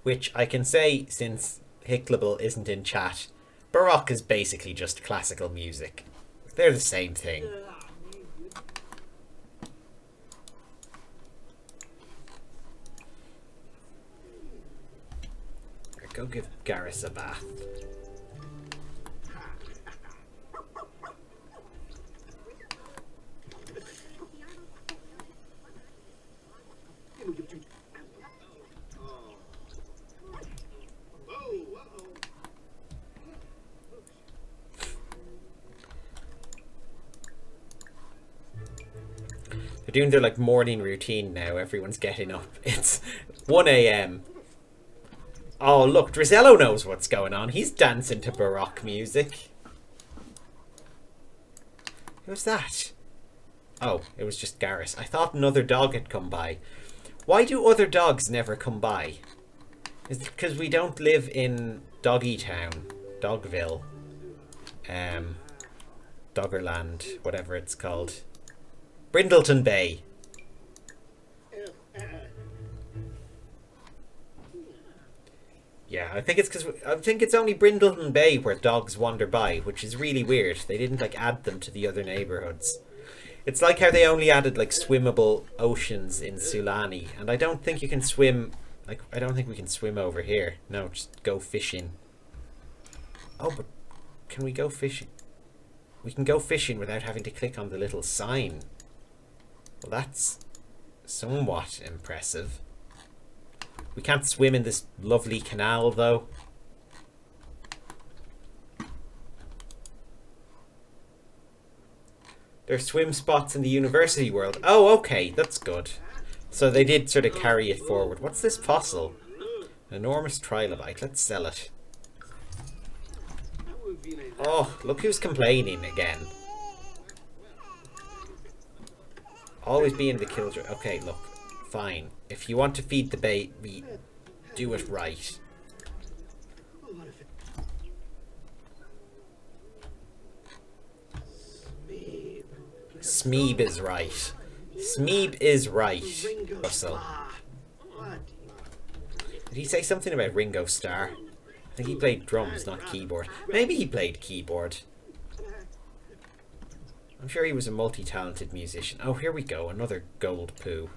Which I can say, since Hicklable isn't in chat, Baroque is basically just classical music. They're the same thing. Go give Garrus a bath. They're doing their like morning routine now. Everyone's getting up. It's 1 a.m. Oh, look, Drizello knows what's going on. He's dancing to Baroque music. Who's that? Oh, it was just Garrus. I thought another dog had come by. Why do other dogs never come by? Is it because we don't live in Doggy Town? Dogville? Doggerland, whatever it's called. Brindleton Bay. Yeah, I think it's only Brindleton Bay where dogs wander by, which is really weird. They didn't like add them to the other neighborhoods. It's like how they only added like swimmable oceans in Sulani, and I don't think you can swim. Like, I don't think we can swim over here. No, just go fishing. Oh, but can we go fishing? We can go fishing without having to click on the little sign. Well, that's somewhat impressive. We can't swim in this lovely canal, though. There's swim spots in the university world. Oh, okay, that's good. So they did sort of carry it forward. What's this fossil? An enormous trilobite. Let's sell it. Oh, look who's complaining again. Always be in the killjoy. Okay, look. Fine. If you want to feed the baby, do it right. Smeeb is right. Smeeb is right, Russell. Did he say something about Ringo Starr? I think he played drums, not keyboard. Maybe he played keyboard. I'm sure he was a multi-talented musician. Oh, here we go. Another gold poo.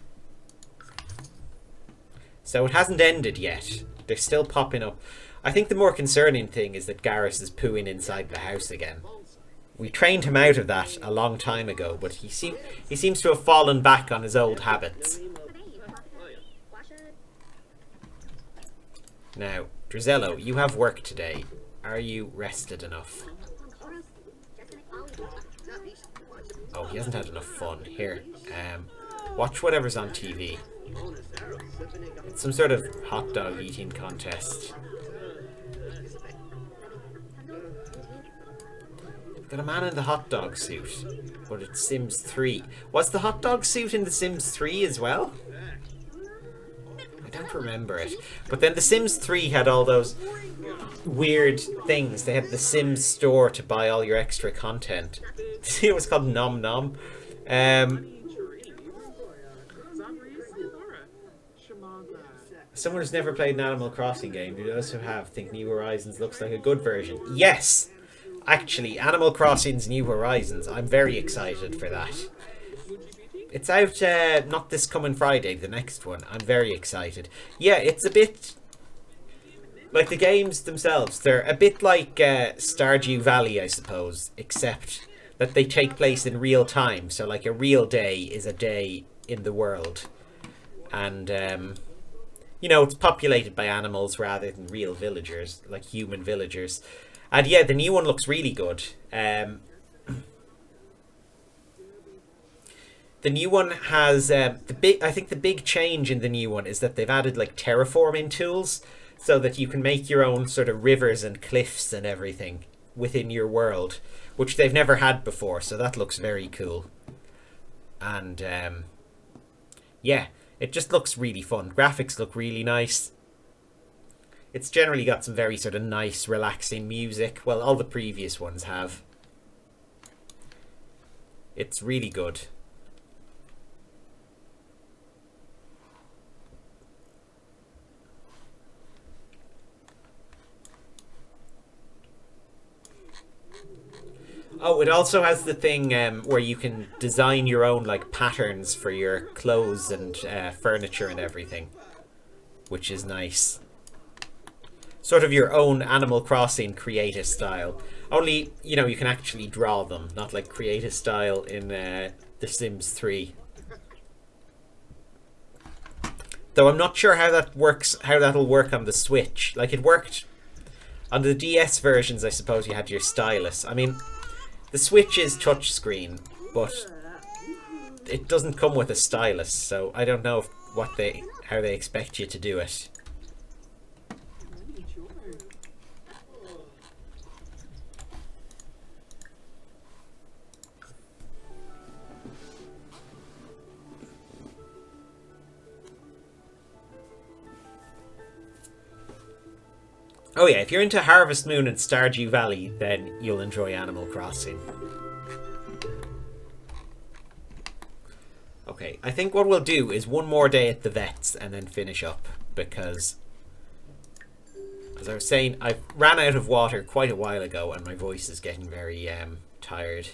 So it hasn't ended yet. They're still popping up. I think the more concerning thing is that Garrus is pooing inside the house again. We trained him out of that a long time ago, but he seems to have fallen back on his old habits. Now, Drizello, you have work today. Are you rested enough? Oh, he hasn't had enough fun. Here, watch whatever's on TV. It's some sort of hot dog eating contest. We've got a man in the hot dog suit, but it's Sims 3. Was the hot dog suit in the Sims 3 as well? I don't remember it. But then the Sims 3 had all those weird things. They had the Sims store to buy all your extra content. It was called Nom Nom. Someone who's never played an Animal Crossing game, do those who have think New Horizons looks like a good version? Yes! Actually, Animal Crossing's New Horizons, I'm very excited for that. It's out, not this coming Friday, the next one. I'm very excited. Yeah, it's a bit... like the games themselves, they're a bit like Stardew Valley, I suppose, except that they take place in real time. So like a real day is a day in the world. And, you know, it's populated by animals rather than real villagers, like human villagers. And yeah, the new one looks really good. The The new one has I think the big change in the new one is that they've added like terraforming tools so that you can make your own sort of rivers and cliffs and everything within your world, which they've never had before. So that looks very cool. And yeah, it just looks really fun. Graphics look really nice. It's generally got some very sort of nice, relaxing music. Well, all the previous ones have. It's really good. Oh, it also has the thing where you can design your own like patterns for your clothes and furniture and everything, which is nice. Sort of your own Animal Crossing creative style. Only, you know, you can actually draw them, not like creative style in The Sims 3. Though I'm not sure how that works, how that'll work on the Switch. Like, it worked on the DS versions, I suppose you had your stylus. I mean, the Switch is touchscreen, but it doesn't come with a stylus, so I don't know how they expect you to do it. Oh yeah, if you're into Harvest Moon and Stardew Valley, then you'll enjoy Animal Crossing. Okay, I think what we'll do is one more day at the vets and then finish up, because, as I was saying, I ran out of water quite a while ago and my voice is getting very tired.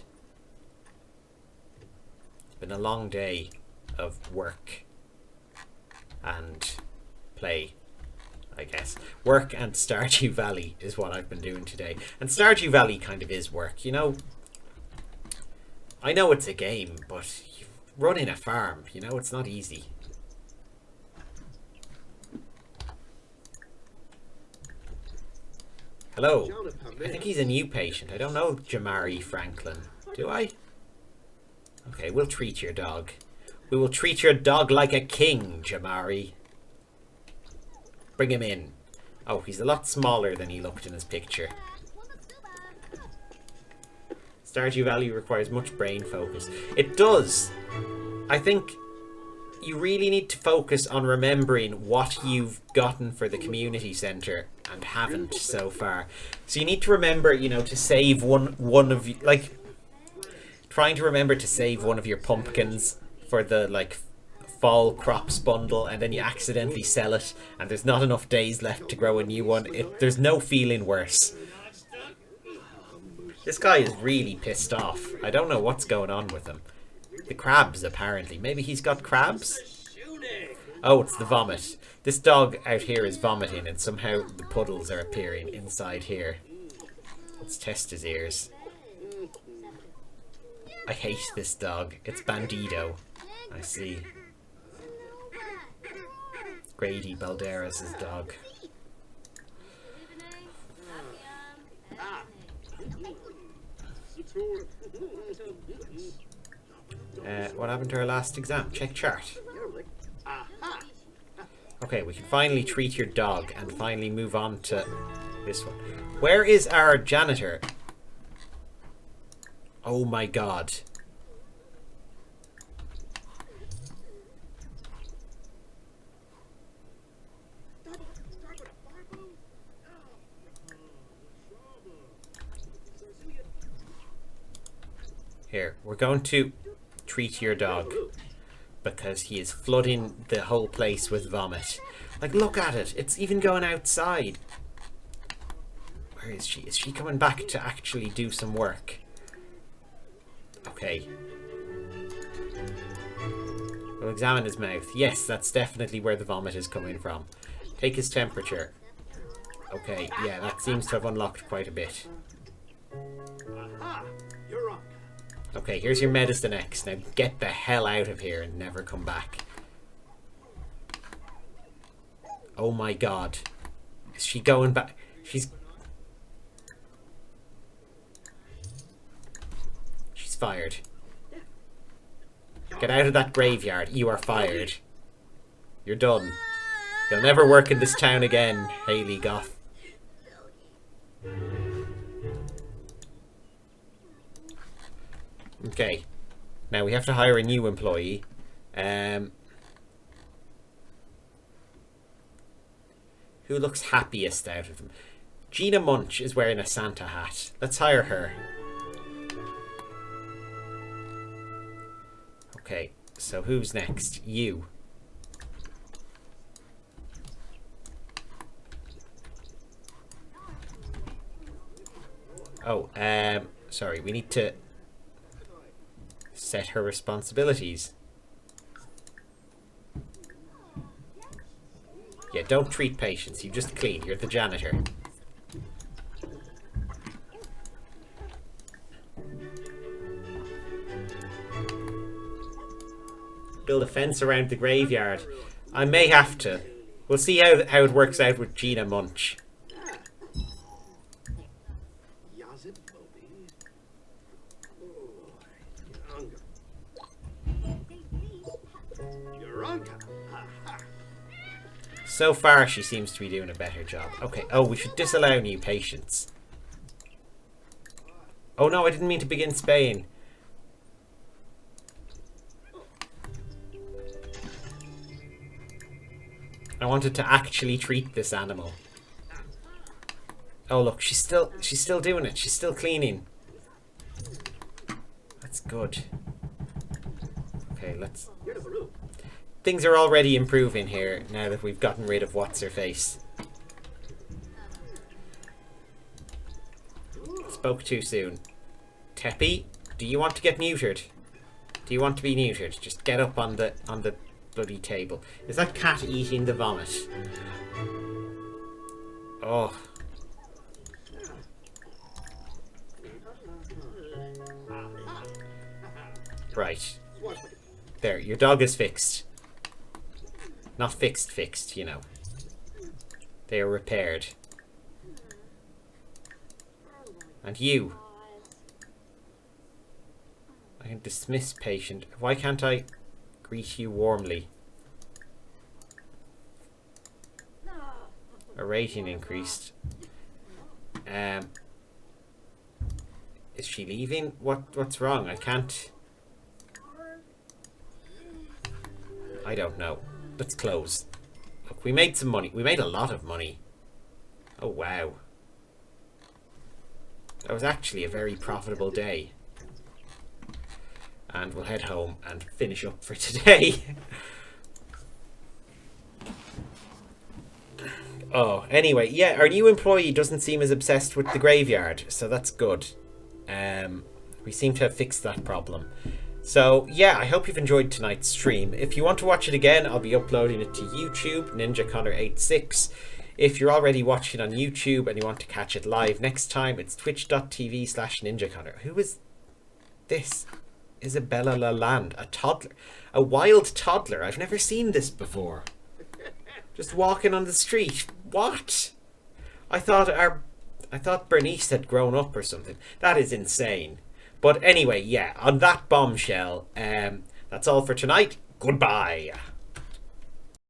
It's been a long day of work and play, I guess. Work and Stardew Valley is what I've been doing today. And Stardew Valley kind of is work, you know. I know it's a game, but running a farm, you know, it's not easy. Hello. I think he's a new patient. I don't know Jamari Franklin. Do I? Okay, we'll treat your dog. We will treat your dog like a king, Jamari. Bring him in. Oh, he's a lot smaller than he looked in his picture. Stardew Valley requires much brain focus. It does. I think you really need to focus on remembering what you've gotten for the community centre and haven't so far. So you need to remember, you know, to save one of you, like trying to remember to save one of your pumpkins for the like fall crops bundle, and then you accidentally sell it and there's not enough days left to grow a new one. There's no feeling worse. This guy is really pissed off. I don't know what's going on with him. The crabs, apparently. Maybe he's got crabs? Oh, it's the vomit. This dog out here is vomiting and somehow the puddles are appearing inside here. Let's test his ears. I hate this dog. It's Bandido. I see. Grady Balderas' dog. What happened to our last exam? Check chart. Okay, we can finally treat your dog and finally move on to this one. Where is our janitor? Oh my god. Here, we're going to treat your dog because he is flooding the whole place with vomit. Like, look at it. It's even going outside. Where is she? Is she coming back to actually do some work? Okay. We'll examine his mouth. Yes, that's definitely where the vomit is coming from. Take his temperature. Okay, yeah, that seems to have unlocked quite a bit. Okay, here's your Medicine X. Now get the hell out of here and never come back. Oh my god. Is she going back? She's fired. Get out of that graveyard. You are fired. You're done. You'll never work in this town again, Hayley Goth. Okay. Now we have to hire a new employee. Who looks happiest out of them? Gina Munch is wearing a Santa hat. Let's hire her. Okay, so who's next? You. Oh, sorry, we need to set her responsibilities. Yeah, don't treat patients, you just clean. You're the janitor. Build a fence around the graveyard. I may have to. We'll see how it works out with Gina Munch. So far, she seems to be doing a better job. Okay. Oh, we should disallow new patients. Oh no, I didn't mean to begin spaying. I wanted to actually treat this animal. Oh look, she's still doing it. She's still cleaning. That's good. Okay, let's... Things are already improving here now that we've gotten rid of what's-her-face. Spoke too soon. Teppy, do you want to get neutered? Do you want to be neutered? Just get up on the bloody table. Is that cat eating the vomit? Oh. Right. There, your dog is fixed. Not fixed, you know. They are repaired. And you. I can dismiss patient. Why can't I greet you warmly? A rating increased. Is she leaving? What's wrong? I can't... I don't know. Let's close. Look, we made some money. We made a lot of money. Oh, wow. That was actually a very profitable day. And we'll head home and finish up for today. Oh, anyway, yeah, our new employee doesn't seem as obsessed with the graveyard, so that's good. We seem to have fixed that problem. So, yeah, I hope you've enjoyed tonight's stream. If you want to watch it again, I'll be uploading it to YouTube, NinjaConnor86. If you're already watching on YouTube and you want to catch it live next time, it's twitch.tv/NinjaConnor. Who is this? Isabella Lalande, a toddler. A wild toddler. I've never seen this before. Just walking on the street. What? I thought Bernese had grown up or something. That is insane. But anyway, yeah, on that bombshell, that's all for tonight. Goodbye.